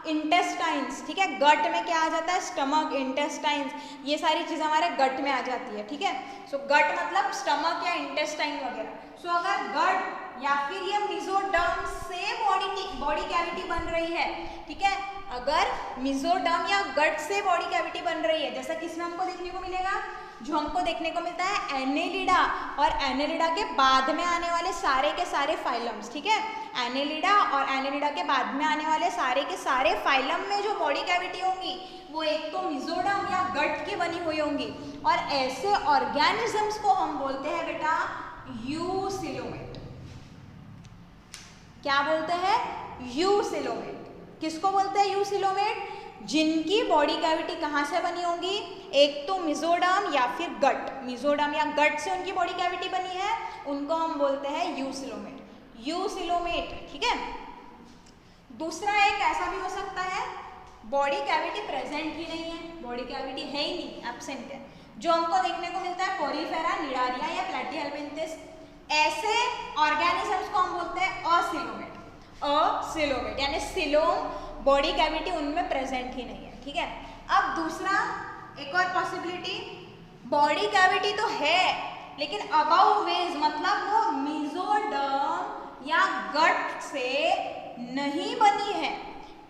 इंटेस्टाइन्स, ठीक है। गट में क्या आ जाता है, स्टमक, इंटेस्टाइन्स, ये सारी चीज़ हमारे गट में आ जाती है, ठीक है। सो गट मतलब स्टमक या इंटेस्टाइन वगैरह। सो अगर गट या फिर ये मेसोडर्म से बॉडी कैविटी बन रही है, ठीक है, अगर मेसोडर्म या गट से बॉडी कैविटी बन रही है, जैसा किसमें हमको देखने को मिलेगा, जो हमको देखने को मिलता है एनेलिडा, और एनेलिडा के बाद में आने वाले सारे के सारे फाइलम्स, ठीक है। एनेलिडा और एनेलिडा के बाद में आने वाले सारे के सारे फाइलम में जो बॉडी कैविटी होंगी वो एक तो मेसोडर्म या गट की बनी हुई होंगी, और ऐसे ऑर्गेनिजम्स को हम बोलते हैं बेटा यूसिलोमेट। क्या बोलते हैं, यूसिलोमेट। किसको बोलते हैं यूसिलोमेट, जिनकी बॉडी कैविटी कहाँ से बनी होंगी, एक तो मेसोडर्म या फिर गट, मेसोडर्म या गट से उनकी बॉडी कैविटी बनी है, उनको हम बोलते हैं यूसिलोमेट, यूसिलोमेट, ठीक है। दूसरा एक ऐसा भी हो सकता है बॉडी कैविटी प्रेजेंट ही नहीं है, बॉडी कैविटी है ही नहीं, एब्सेंट है, जो हमको देखने को मिलता है पोरीफेरा, निडारिया या प्लैटीहेल्मिन्थिस। ऐसे ऑर्गेनिजम्स को हम बोलते हैं असिलोमेट, असिलोमेट, यानी सिलोम बॉडी कैविटी उनमें प्रेजेंट ही नहीं है, ठीक है। अब दूसरा एक और पॉसिबिलिटी, बॉडी कैविटी तो है लेकिन अबाउ वेज, मतलब वो मेसोडर्म या गट से नहीं बनी है।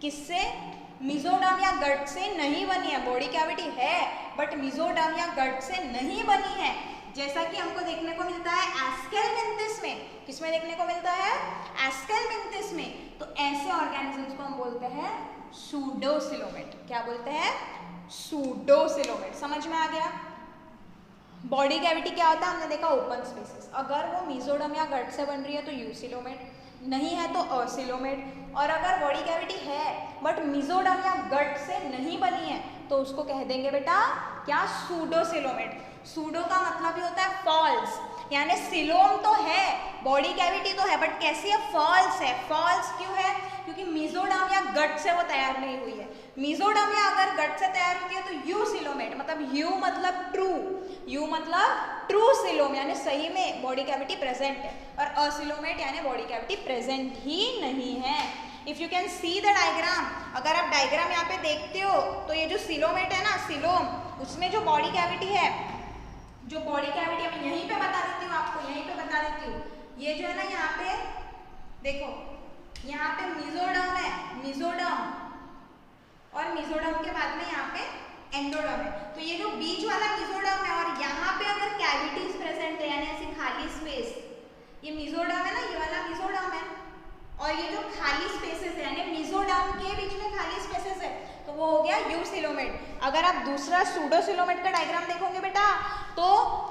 किससे, मेसोडर्म या गट से नहीं बनी है, बॉडी कैविटी है बट मेसोडर्म या गट से नहीं बनी है, जैसा कि हमको देखने को मिलता है एस्केलमिन्थिस में। किसमें देखने को मिलता है, एस्केलमिन्थिस में। तो ऐसे ऑर्गेनिजम्स को हम बोलते हैं सूडोसिलोमेट। क्या बोलते हैं, सूडोसिलोमेट। समझ में आ गया, बॉडी कैविटी क्या होता है, हमने देखा ओपन स्पेसेस। अगर वो मेसोडर्म या गट से बन रही है तो यूसिलोमेट, नहीं है तो असिलोमेट, और अगर बॉडी कैविटी है बट मेसोडर्म या गट से नहीं बनी है तो उसको कह देंगे बेटा क्या, सूडोसिलोमेट। सूडो का मतलब ही होता है फॉल्स, यानी सिलोम तो है, बॉडी कैविटी तो है बट कैसी है, फॉल्स है। फॉल्स क्यों है, क्योंकि मेसोडर्म या गट से वो तैयार नहीं हुई है। मेसोडर्म या अगर गट से तैयार होती है तो यूसिलोमेट, मतलब यू मतलब ट्रू, यू मतलब ट्रू सिलोम, यानी सही में बॉडी कैविटी प्रेजेंट है, और असिलोमेट यानी बॉडी कैविटी प्रेजेंट ही नहीं है। If you can see the diagram, अगर आप डायग्राम यहाँ पे देखते हो तो ये जो सिलोमेट है ना, सिलोम, उसमें जो बॉडी कैविटी है, जो बॉडी कैविटी मैं यहीं पे बता देती हूँ आपको, यहीं पे बता देती हूँ, ये जो है ना यहाँ पे देखो, यहाँ पे मेसोडर्म है, मेसोडर्म, और मेसोडर्म के बाद में यहाँ पे एंडोडर्म है। तो ये जो बीच वाला मेसोडर्म है और यहाँ पे अगर कैविटीज प्रेजेंट है, यानी ऐसी खाली स्पेस, ये मेसोडर्म है ना, ये वाला मेसोडर्म है, और ये जो खाली स्पेसेस है यानी मेसोडर्म के बीच में खाली स्पेसेस है, तो वो हो गया यूसिलोमेट। अगर आप दूसरा सूडोसिलोमेट का डायग्राम देखोगे बेटा तो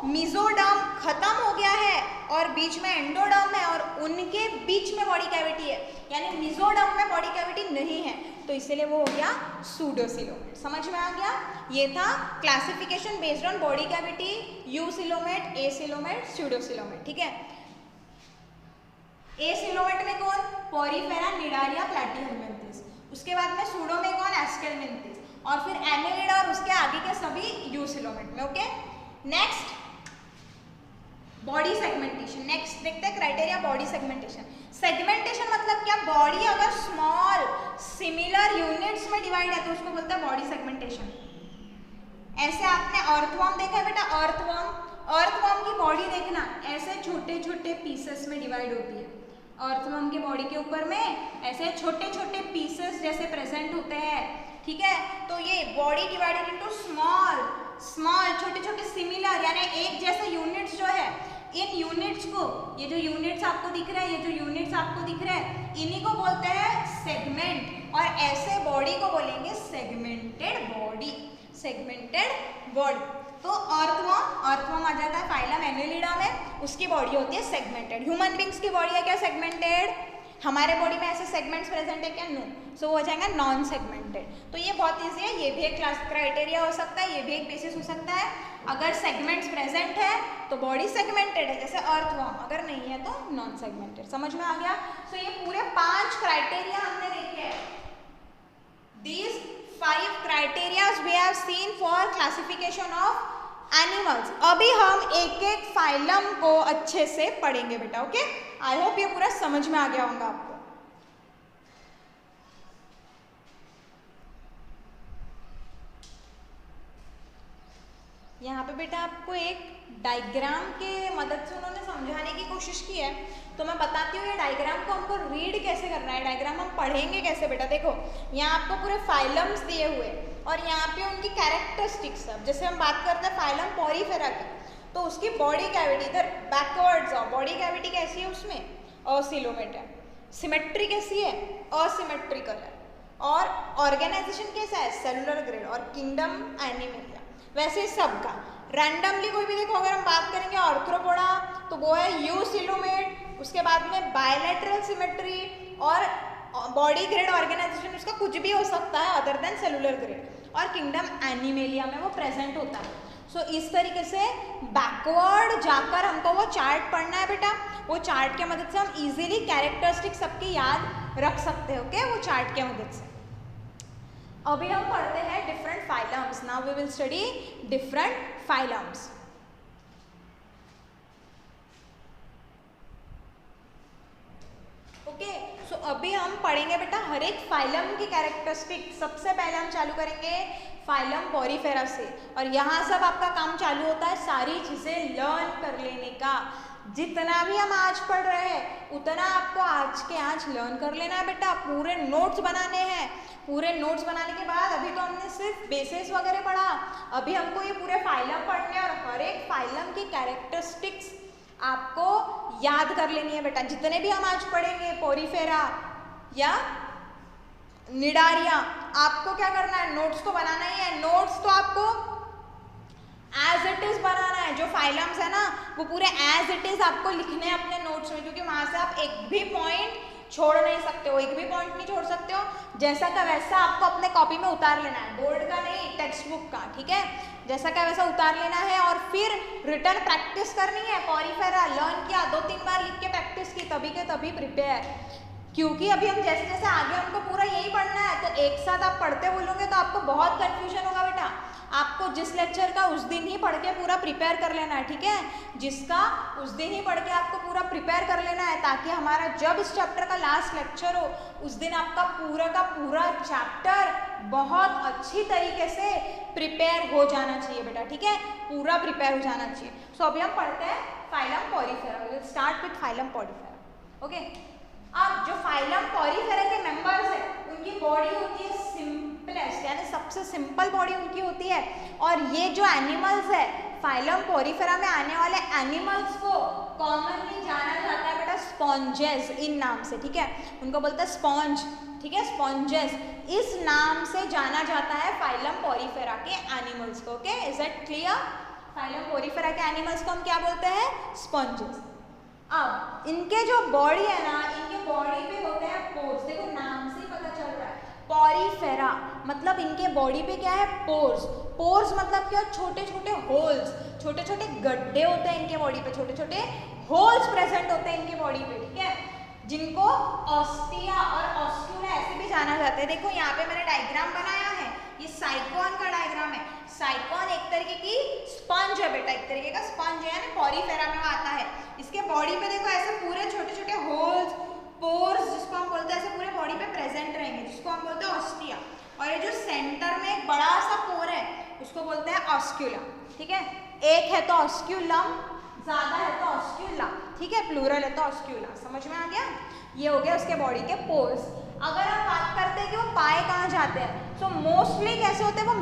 मेसोडर्म खत्म हो गया है और बीच में एंडोडर्म है और उनके बीच में बॉडी कैविटी है, यानी मेसोडर्म में बॉडी कैविटी नहीं है, तो इसलिए वो हो गया सूडोसिलोमेट। समझ में आ गया, ये था classification based on body cavity, eucoelomate, acoelomate, pseudocoelomate, ठीक है। एसिलोमेट में कौन, पोरीफेरा, निडारिया, प्लैटीहेल्मिन्थिस, उसके बाद में सूडो में कौन, एस्केलमिन्थिस, और फिर एनेलिडा और उसके आगे के सभी यूसिलोमेट में, okay. Next body segmentation, next देखते हैं क्राइटेरिया बॉडी सेगमेंटेशन। सेगमेंटेशन मतलब क्या, बॉडी अगर स्मॉल सिमिलर यूनिट्स में डिवाइड है तो उसको बोलते हैं बॉडी सेगमेंटेशन। ऐसे आपने अर्थवर्म देखा है बेटा, अर्थवर्म, अर्थवर्म की बॉडी देखना ऐसे छोटे छोटे पीसेस में डिवाइड होती है। अर्थवर्म की बॉडी के ऊपर में ऐसे छोटे छोटे पीसेस जैसे प्रेजेंट होते हैं, ठीक है। तो ये body divided into small small छोटे छोटे सिमिलर यानी एक जैसे यूनिट्स जो है, इन यूनिट्स को, ये जो यूनिट्स आपको दिख रहे हैं, ये जो यूनिट्स आपको दिख रहे हैं, इन्हीं को बोलते हैं सेगमेंट। और ऐसे बॉडी को बोलेंगे सेगमेंटेड बॉडी, सेगमेंटेड बॉडी। तो अर्थवर्म आ जाता है फाइलम एनेलिडा में, उसकी बॉडी होती है सेगमेंटेड। ह्यूमन बींग्स की बॉडी है क्या सेगमेंटेड? हमारे बॉडी में ऐसे सेगमेंट्स प्रेजेंट है क्या? नो। सो वो हो जाएगा नॉन सेगमेंटेड। तो ये बहुत ईजी है, ये भी एक क्लास क्राइटेरिया हो सकता है, ये भी एक बेसिस हो सकता है। अगर सेगमेंट्स प्रेजेंट है तो बॉडी सेगमेंटेड है जैसे अर्थवर्म, अगर नहीं है तो नॉन सेगमेंटेड। समझ में आ गया? सो ये पूरे 5 क्राइटेरिया हमने देखे हैं। These 5 criteria we have seen for classification of animals। अभी हम एक एक फाइलम को अच्छे से पढ़ेंगे बेटा, ओके। आई होप ये पूरा समझ में आ गया होगा आपको। यहाँ पे बेटा आपको एक डायग्राम के मदद से उन्होंने समझाने की कोशिश की है, तो मैं बताती हूँ ये डायग्राम को हमको रीड कैसे करना है, डायग्राम हम पढ़ेंगे कैसे बेटा। देखो यहाँ आपको पूरे फाइलम्स दिए हुए और यहाँ पे उनकी कैरेक्टरिस्टिक्स। अब जैसे हम बात करते हैं फाइलम पॉरीफेरा की, तो उसकी बॉडी कैविटी इधर बैकवर्ड्स और बॉडी कैविटी कैसी है उसमें? असिलोमेट है। सिमेट्री कैसी है? असिमेट्रिकल है। और ऑर्गेनाइजेशन कैसा है? Cellular grade. और किंगडम एनिमेलिया। वैसे सबका रैंडमली कोई भी देखो, अगर हम बात करेंगे आर्थ्रोपोडा तो वो है यूसिलोमेट, उसके बाद में बायलैटरल सिमेट्री और बॉडी ग्रेड ऑर्गेनाइजेशन उसका कुछ भी हो सकता है अदर देन सेलुलर ग्रेड। और किंगडम एनिमेलिया में वो प्रेजेंट होता है। सो इस तरीके से बैकवर्ड जाकर हमको वो चार्ट पढ़ना है बेटा। वो चार्ट के मदद से हम इजीली कैरेक्टरिस्टिक सबकी याद रख सकते हैं, ओके, वो चार्ट के मदद से। अभी हम पढ़ते हैं different phylums. Now we will study different phylums. Okay, so अभी हम पढ़ेंगे बेटा हर एक फाइलम की कैरेक्टरिस्टिक। सबसे पहले हम चालू करेंगे फाइलम पॉरीफेरा से, और यहाँ सब आपका काम चालू होता है सारी चीजें लर्न कर लेने का। जितना भी हम आज पढ़ रहे हैं उतना आपको आज के आज लर्न कर लेना है बेटा। पूरे नोट्स बनाने हैं। पूरे नोट्स बनाने के बाद अभी तो हमने सिर्फ बेसिस वगैरह पढ़ा, अभी हमको ये पूरे फाइलम पढ़ने हैं और हर एक फाइलम की कैरेक्टरिस्टिक्स आपको याद कर लेनी है बेटा। जितने भी हम आज पढ़ेंगे पॉरीफेरा या निडारिया, आपको क्या करना है? नोट्स तो बनाना ही है। नोट्स तो आपको एज इट इज बनाना है। जो फाइलम्स है ना वो पूरे एज इट इज आपको लिखने हैं अपने नोट्स में, क्योंकि वहां से आप एक भी पॉइंट छोड़ नहीं सकते हो, एक भी पॉइंट नहीं छोड़ सकते हो। जैसा का वैसा आपको अपने कॉपी में उतार लेना है, बोर्ड का नहीं, टेक्स्ट बुक का, ठीक है। जैसा का वैसा उतार लेना है और फिर रिटर्न प्रैक्टिस करनी है। पॉरीफेरा लर्न किया, 2-3 बार लिख के प्रैक्टिस की, तभी के तभी प्रिपेयर। क्योंकि अभी हम जैसे जैसे आगे हमको पूरा यही पढ़ना है, तो एक साथ आप पढ़ते बोलोगे तो आपको बहुत कंफ्यूजन होगा बेटा। आपको जिस लेक्चर का उस दिन ही पढ़ के पूरा प्रिपेयर कर लेना है, ठीक है। जिसका उस दिन ही पढ़ के आपको पूरा प्रिपेयर कर लेना है, ताकि हमारा जब इस चैप्टर का लास्ट लेक्चर हो उस दिन आपका पूरा का पूरा चैप्टर बहुत अच्छी तरीके से प्रिपेयर हो जाना चाहिए बेटा, ठीक है। पूरा प्रिपेयर हो जाना चाहिए। सो अभी हम पढ़ते हैं phylum porifera. We will start with phylum porifera, okay. अब जो फाइलम पॉरीफेरा के मेंबर्स है उनकी बॉडी होती है सिंपलेस्ट, यानी सबसे सिंपल बॉडी उनकी होती है। और ये जो एनिमल्स है फाइलम पॉरीफेरा में आने वाले एनिमल्स को कॉमनली जाना जाता है बेटा स्पॉन्जेस, इन नाम से, ठीक है। उनको बोलते हैं स्पॉन्ज, ठीक है, स्पॉन्जेस। इस नाम से जाना जाता है फाइलम पॉरीफेरा के एनिमल्स को, okay. Is that clear? Phylum porifera के एनिमल्स को हम क्या बोलते हैं? स्पॉन्जेस। अब इनके जो बॉडी है ना, इनके बॉडी पे होते हैं पोर्स। देखो नाम से ही पता चल रहा है, पॉरीफेरा मतलब इनके बॉडी पे क्या है? पोर्स। पोर्स मतलब क्या? छोटे छोटे होल्स, छोटे छोटे गड्ढे होते हैं इनके बॉडी पे, छोटे छोटे होल्स प्रेजेंट होते हैं इनके बॉडी पे, ठीक है, जिनको ऑस्टिया और ऑस्ट्यूला ऐसे भी जाना जाता है। देखो यहाँ पे मैंने डायग्राम बनाया है, ये साइकोन का डायग्राम है। साइकोन एक तरीके की स्पंज है बेटा, एक तरीके का स्पंज है ना, पॉरीफेरा में आता है। इसके बॉडी पे देखो ऐसे पूरे छोटे छोटे होल्स, पोर्स जिसको हम बोलते हैं, ऐसे पूरे बॉडी पे प्रेजेंट रहेंगे, जिसको हम बोलते हैं ऑस्टिया। और ये जो सेंटर में एक बड़ा सा पोर है उसको बोलते हैं ऑस्क्यूलम, ठीक है, एक है तो ऑस्क्यूलम, ज्यादा है तो ऑस्क्यूला, ठीक है, प्लूरल है तो ऑस्क्यूला। समझ में आ गया? ये हो गया उसके बॉडी के पोर्स। अगर हम बात करते हैं कि वो पाए कहाँ जाते हैं, सो मोस्टली कैसे होते हैं वो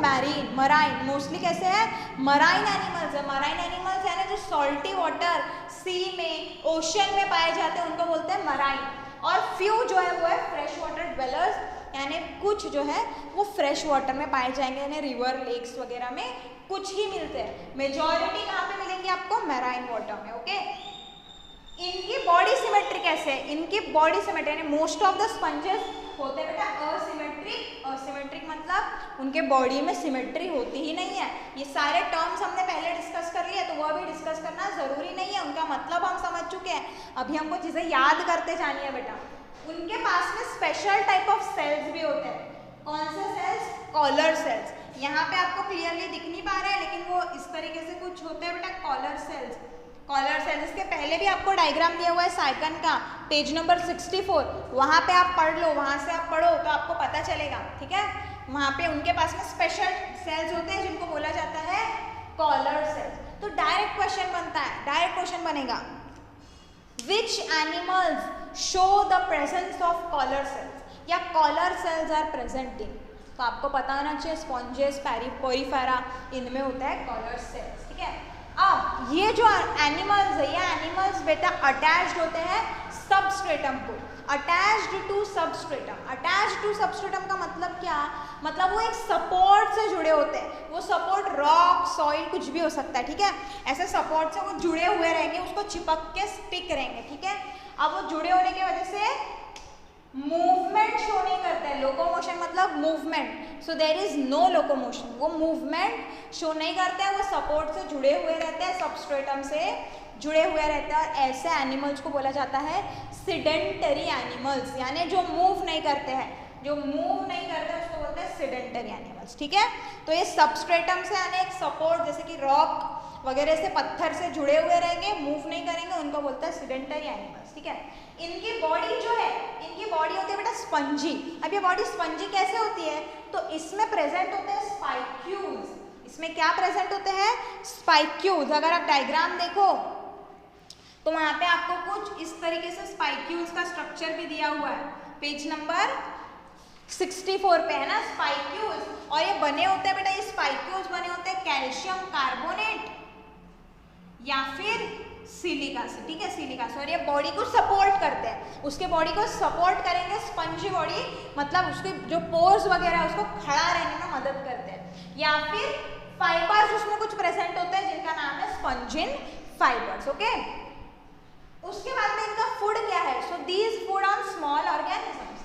मराइन, मोस्टली कैसे है, मराइन एनिमल्स है। मराइन एनिमल्स है ना जो सॉल्टी वाटर, सी में, ओशन में पाए जाते हैं, उनको बोलते हैं मराइन। और फ्यू जो है वो है फ्रेश वाटर ड्वेलर्स, यानी कुछ जो है वो फ्रेश वाटर में पाए जाएंगे, यानी रिवर, लेक्स वगैरह में कुछ ही मिलते हैं। मेजॉरिटी कहाँ पे मिलेंगे आपको, मैराइन वाटर में। ओके, इनकी बॉडी सिमेट्री कैसे है, इनकी बॉडी सिमेट्री यानी मोस्ट ऑफ द स्पंजेस होते हैं बेटा असिमेट्रिक। असिमेट्रिक मतलब उनके बॉडी में सिमेट्री होती ही नहीं है। ये सारे टर्म्स हमने पहले डिस्कस कर लिए, तो वह भी डिस्कस करना जरूरी नहीं है, उनका मतलब हम समझ चुके हैं। अभी हमको चीजें याद करते जानी है बेटा। उनके पास में स्पेशल टाइप ऑफ सेल्स भी होते हैं। कौन से सेल्स, कॉलर सेल्स। यहाँ पे आपको क्लियरली दिख नहीं पा रहे हैं, लेकिन वो इस तरीके से कुछ होते हैं बेटा, कॉलर सेल्स। कॉलर सेल्स, इसके पहले भी आपको डायग्राम दिया हुआ है साइकन का, पेज नंबर 64, वहाँ पे आप पढ़ लो, वहाँ से आप पढ़ो तो आपको पता चलेगा, ठीक है। वहाँ पे उनके पास में स्पेशल सेल्स होते हैं जिनको बोला जाता है कॉलर सेल्स। तो डायरेक्ट क्वेश्चन बनता है, डायरेक्ट क्वेश्चन बनेगा, which animals show the presence of collar cells, या collar cells are present in. तो आपको पता होना चाहिए स्पॉन्जेस, पेरिफेरा, इनमें होता है कॉलर सेल्स, ठीक है। अब ये जो एनिमल्स है, ये एनिमल्स बेटा अटैच्ड होते हैं सबस्ट्रेटम को, attached to substratum. Attached to substratum का मतलब क्या, मतलब वो एक सपोर्ट से जुड़े होते हैं। वो सपोर्ट रॉक, सॉइल, कुछ भी हो सकता है, ठीक है। ऐसे सपोर्ट से वो जुड़े हुए रहेंगे, उसको चिपक के स्टिक रहेंगे, ठीक है। अब वो जुड़े होने की वजह से मूवमेंट शो नहीं करते हैं। लोकोमोशन मतलब movement, so there is no locomotion, वो मूवमेंट शो नहीं करते हैं, वो सपोर्ट से जुड़े हुए रहते हैं, सबस्ट्रेटम से जुड़े हुए रहते हैं। और ऐसे एनिमल्स को बोला जाता है सिडेंटरी एनिमल्स, यानी जो मूव नहीं करते हैं, जो मूव नहीं करते हैं उसको बोलते हैं सिडेंटरी एनिमल्स, ठीक है। तो ये सबस्ट्रेटम से यानी एक सपोर्ट जैसे कि रॉक वगैरह से, पत्थर से जुड़े हुए रहेंगे, मूव नहीं करेंगे, उनको बोलते हैं सिडेंटरी एनिमल्स, ठीक है। इनकी बॉडी जो है, इनकी बॉडी होती है बेटा स्पंजी। अब ये बॉडी स्पंजी कैसे होती है, तो इसमें प्रेजेंट होते हैं स्पाइक्यूल्स। इसमें क्या प्रेजेंट होते हैं, स्पाइक्यूल्स। अगर आप डायग्राम देखो तो वहां पे आपको कुछ इस तरीके से स्पाइक्यूल्स का स्ट्रक्चर भी दिया हुआ है, पेज नंबर 64 पे है ना स्पाइक्यूल्स। और ये बने होते हैं बेटा, ये स्पाइक्यूल्स बने होते हैं कैल्शियम कार्बोनेट या फिर सिलिका से, ठीक है, सिलिका से। और ये बॉडी को सपोर्ट करते हैं, उसके बॉडी को सपोर्ट करेंगे। स्पंजी बॉडी मतलब उसके जो पोर्स वगैरह उसको खड़ा रहने में मदद करते हैं। या फिर फाइबर्स उसमें कुछ प्रेजेंट होते हैं जिनका नाम है स्पंजिन फाइबर्स, ओके। उसके बाद में इनका फूड क्या है, so these food on small organisms,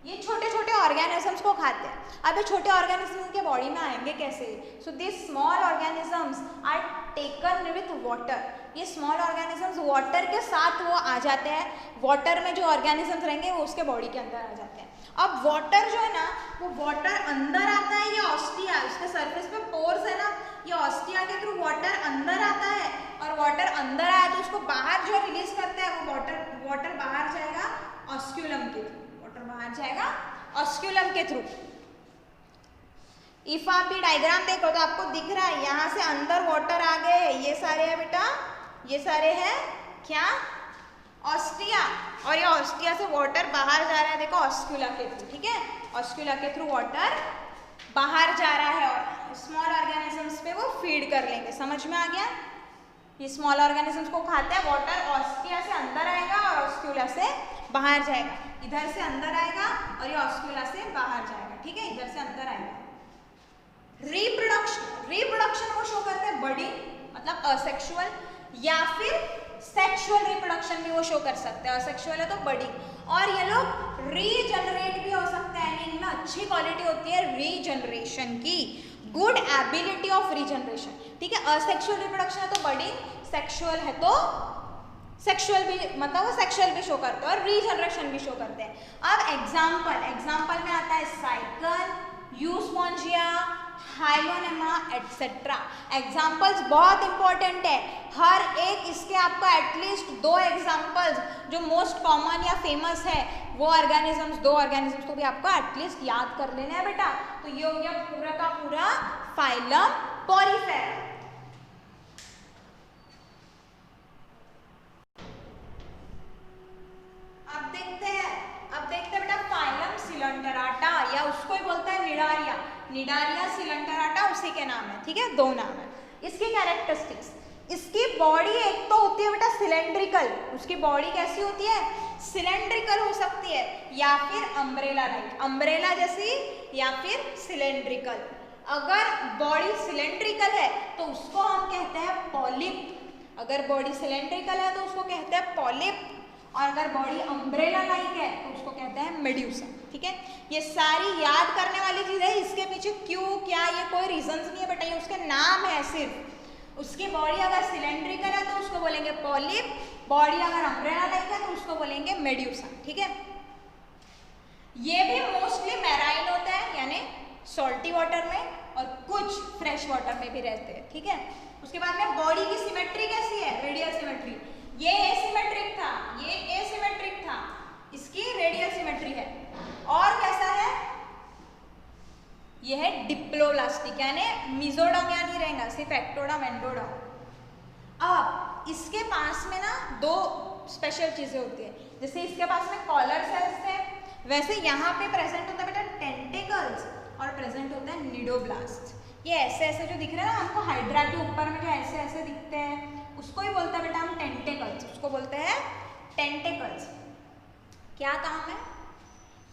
ये छोटे छोटे ऑर्गेनिजम्स को खाते हैं। अब ये छोटे ऑर्गेनिजम्स के बॉडी में आएंगे कैसे, so this small organisms are taken with water. ये स्मॉल ऑर्गेनिजम्स वाटर के साथ वो आ जाते हैं, वाटर में जो ऑर्गेनिजम्स रहेंगे वो उसके बॉडी के अंदर आ जाते हैं। अब वाटर जो है ना, वो वाटर अंदर आता है, ये ऑस्टिया, उसके सरफेस पे पोर्स है ना, ये ऑस्टिया के थ्रू वाटर अंदर आता है। और वाटर अंदर आया तो उसको बाहर जो रिलीज करते हैं, वो वाटर बाहर जाएगा ऑस्क्यूलम के थ्रू, वाटर बाहर जाएगा ऑस्क्यूलम के थ्रू। इफ आप ये डायग्राम देखो तो आपको दिख रहा है, यहाँ से अंदर वाटर आ गए, ये सारे है बेटा, ये सारे हैं क्या, ऑस्टिया। और ये ऑस्टिया से वाटर बाहर जा रहा है, देखो ऑस्क्यूला के थ्रू, ठीक है, ऑस्क्यूला के थ्रू वाटर बाहर जा रहा है और स्मॉल ऑर्गेनिजम्स पे वो फीड कर लेंगे। समझ में आ गया, ये स्मॉल ऑर्गेनिजम्स को खाते हैं, वाटर ऑस्टिया से अंदर आएगा और ऑस्क्यूला से बाहर जाएगा। इधर से अंदर आएगा और ये ऑस्क्यूला से बाहर जाएगा, ठीक है, इधर से अंदर आएगा। रिप्रोडक्शन वो शो करते हैं बड़ी, मतलब असेक्सुअल, या फिर सेक्सुअल रिप्रोडक्शन भी वो शो कर सकते हैं। असेक्सुअल है तो बड़ी। और ये लोग रीजनरेट भी हो सकते हैं, इनमें अच्छी क्वालिटी होती है रीजनरेशन की, गुड एबिलिटी ऑफ रीजनरेशन, ठीक है। असेक्सुअल रिप्रोडक्शन है तो बड़ी, सेक्सुअल है तो सेक्सुअल भी, मतलब वो सेक्सुअल भी शो करते हैं और रीजनरेशन भी शो करते हैं। अब एग्जाम्पल में आता है साइकन, यूस्पोंजिया, हाइलोनेमा एटसेट्रा। एग्जाम्पल्स बहुत इंपॉर्टेंट है, हर एक इसके आपको एटलीस्ट 2 एग्जाम्पल्स जो मोस्ट कॉमन या फेमस है वो ऑर्गेनिजम्स, 2 ऑर्गेनिजम्स को भी आपको एटलीस्ट याद कर लेना है बेटा। तो ये हो गया पूरा का पूरा फाइलम पॉरीफेरा। अब देखते हैं बेटा फाइलम सिलेंटराटा, या उसको ही बोलता है निडारिया। निडारिया सिलेंटराटा उसी के नाम है, ठीक है, दो नाम है। इसकी कैरेक्टरिस्टिक्स, इसकी बॉडी एक तो होती है बेटा सिलेंड्रिकल, उसकी बॉडी कैसी होती है, सिलेंड्रिकल हो सकती है, या फिर अम्ब्रेला लाइक, अम्ब्रेला जैसी, या फिर सिलेंड्रिकल। अगर बॉडी सिलेंड्रिकल है तो उसको हम कहते हैं पॉलिप। अगर बॉडी सिलेंड्रिकल है तो उसको कहते हैं पॉलिप, और अगर बॉडी अम्ब्रेला लाइक है तो उसको कहते हैं मेड्यूसा। ठीक है, ये सारी याद करने वाली चीज़ है, इसके पीछे क्यों क्या ये कोई रीजंस नहीं है बेटा, ये उसके नाम है सिर्फ। उसकी बॉडी अगर सिलेंड्रिकल है तो उसको बोलेंगे पॉलिप, बॉडी अगर अम्ब्रेला लाइक है तो उसको बोलेंगे मेड्यूसा। ठीक है, ये भी मोस्टली मैराइन होता है, यानी सॉल्टी वाटर में, और कुछ फ्रेश वाटर में भी रहते हैं। ठीक है, उसके बाद में बॉडी की सिमेट्री कैसी है, रेडियल सिमेट्री। ये एसिमेट्रिक था, ये एसिमेट्रिक था, इसकी रेडियल सिमेट्री है। और कैसा है, यह है डिप्लोब्लास्टिक, यानी मिजोडम या नहीं रहेगा, सिर्फ एक्टोडम एंडोडम। अब इसके पास में ना दो स्पेशल चीजें होती है, जैसे इसके पास में कॉलर सेल्स थे, वैसे यहाँ पे प्रेजेंट होता है बेटा टेंटिकल्स, और प्रेजेंट होता है निडोब्लास्ट। ये ऐसे ऐसे जो दिख रहे हैं ना हमको हाइड्रा के ऊपर में, जो ऐसे ऐसे दिखते हैं, उसको ही बोलता है बेटा हम टेंटिकल्स, उसको बोलते हैं टेंटिकल्स। क्या काम है,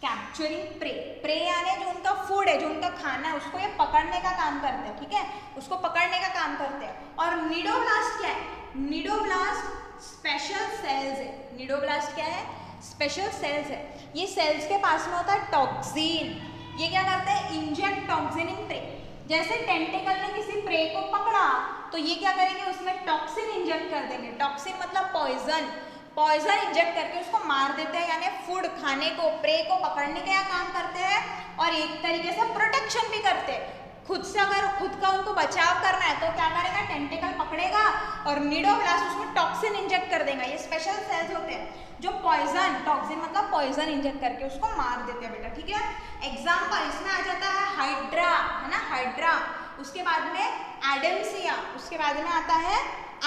कैप्चरिंग प्रे। प्रे यानी जो उनका फूड है, जो उनका खाना है, उसको ये पकड़ने का काम करते हैं। ठीक है, उसको पकड़ने का काम करते हैं। और निडोब्लास्ट क्या है, निडोब्लास्ट स्पेशल सेल्स है। निडोब्लास्ट क्या है, स्पेशल सेल्स है। ये सेल्स के पास में होता है टॉक्सिन, ये क्या करते हैं, इंजेक्ट टॉक्सिन इन प्रे। जैसे टेंटिकल ने किसी प्रे को पकड़ा तो ये क्या करेंगे, उसमें टॉक्सिन इंजेक्ट कर देंगे। टॉक्सिन मतलब पॉइजन, पॉइजन इंजेक्ट करके उसको मार देते हैं, यानी फूड खाने को, प्रे को पकड़ने का काम करते हैं, और एक तरीके से प्रोटेक्शन भी करते हैं खुद से। अगर खुद का उनको बचाव करना है तो क्या करेगा, टेंटिकल पकड़ेगा और निडोब्लास्ट उसमें टॉक्सिन इंजेक्ट कर देगा। ये स्पेशल सेल्स होते हैं जो पॉइजन, टॉक्सिन मतलब पॉइजन इंजेक्ट करके उसको मार देते हैं बेटा। ठीक है, एग्जाम्पल इसमें आ जाता है हाइड्रा, है ना, हाइड्रा। उसके बाद में एडम्सिया, उसके बाद में आता है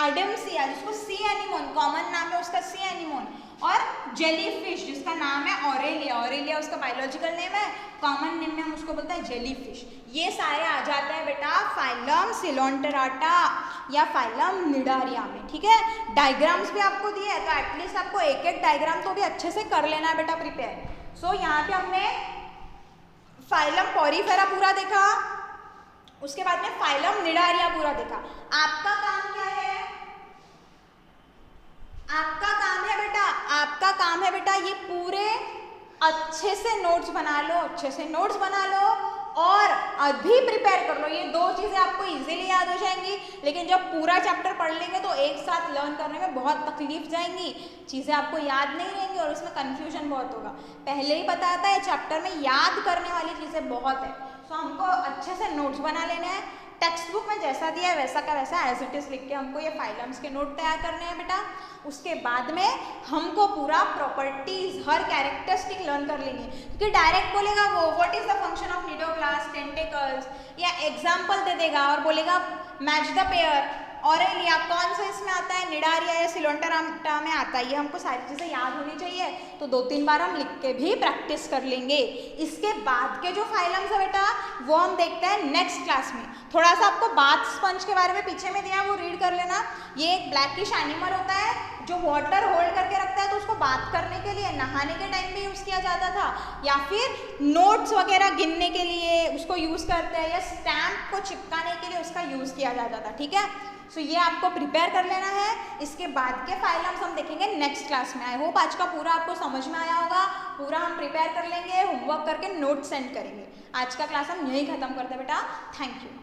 एडम्सिया, जिसको सी एनीमोन, कॉमन नाम है उसका सी एनीमोन। और जेलीफिश, जिसका नाम है ऑरेलिया, ऑरेलिया उसका बायोलॉजिकल नेम है, कॉमन नेम में हम उसको बोलते हैं जेलीफिश। ये सारे आ जाते हैं बेटा फाइलम सिलोंटराटा या फाइलम निडारिया में। ठीक है, डायग्राम्स भी आपको दिए हैं, तो एटलीस्ट आपको एक एक डायग्राम तो भी अच्छे से कर लेना है बेटा प्रिपेयर। सो यहाँ पे हमने फाइलम पॉरीफेरा पूरा देखा, उसके बाद में फाइलम निडारिया पूरा देखा। आपका काम क्या है, आपका काम है बेटा, आपका काम है बेटा ये पूरे अच्छे से नोट्स बना लो, अच्छे से नोट्स बना लो और अभी प्रिपेयर कर लो। ये दो चीज़ें आपको इजीली याद हो जाएंगी, लेकिन जब पूरा चैप्टर पढ़ लेंगे तो एक साथ लर्न करने में बहुत तकलीफ जाएंगी, चीज़ें आपको याद नहीं रहेंगी और इसमें कन्फ्यूजन बहुत होगा। पहले ही बताया था ये चैप्टर में याद करने वाली चीज़ें बहुत है, तो हमको अच्छे से नोट्स बना लेना है। टेक्स्ट बुक में जैसा दिया है वैसा का वैसा एज इट इज़ लिख के हमको ये फाइलम्स के नोट तैयार करने हैं बेटा। उसके बाद में हमको पूरा प्रॉपर्टीज, हर कैरेक्टरिस्टिक लर्न कर लेंगे, क्योंकि डायरेक्ट बोलेगा वो what is the function of cnidoblast, tentacles, या एग्जाम्पल दे देगा और बोलेगा मैच द पेयर, ऑरेलिया कौन सा इसमें आता है, निडारिया या सिलोंटराटा में आता है। ये हमको सारी चीज़ें याद होनी चाहिए, तो 2-3 बार हम लिख के भी प्रैक्टिस कर लेंगे। इसके बाद के जो फाइलम्स है बेटा वो हम देखते हैं नेक्स्ट क्लास में। थोड़ा सा आपको बाथ स्पंज के बारे में पीछे में दिया, वो रीड कर लेना। ये एक ब्लैकिश एनिमल होता है जो वाटर होल्ड करके रखता है, तो उसको बात करने के लिए, नहाने के टाइम भी यूज़ किया जाता था, या फिर नोट्स वगैरह गिनने के लिए उसको यूज़ करते हैं, या स्टैम्प को चिपकाने के लिए उसका यूज़ किया जाता था। ठीक है, सो ये आपको प्रिपेयर कर लेना है। इसके बाद के फाइलम्स हम देखेंगे नेक्स्ट क्लास में। आई होप आज का पूरा आपको समझ में आया होगा, पूरा हम प्रिपेयर कर लेंगे, होमवर्क करके नोट सेंड करेंगे। आज का क्लास हम यहीं ख़त्म करते हैं बेटा। Thank you.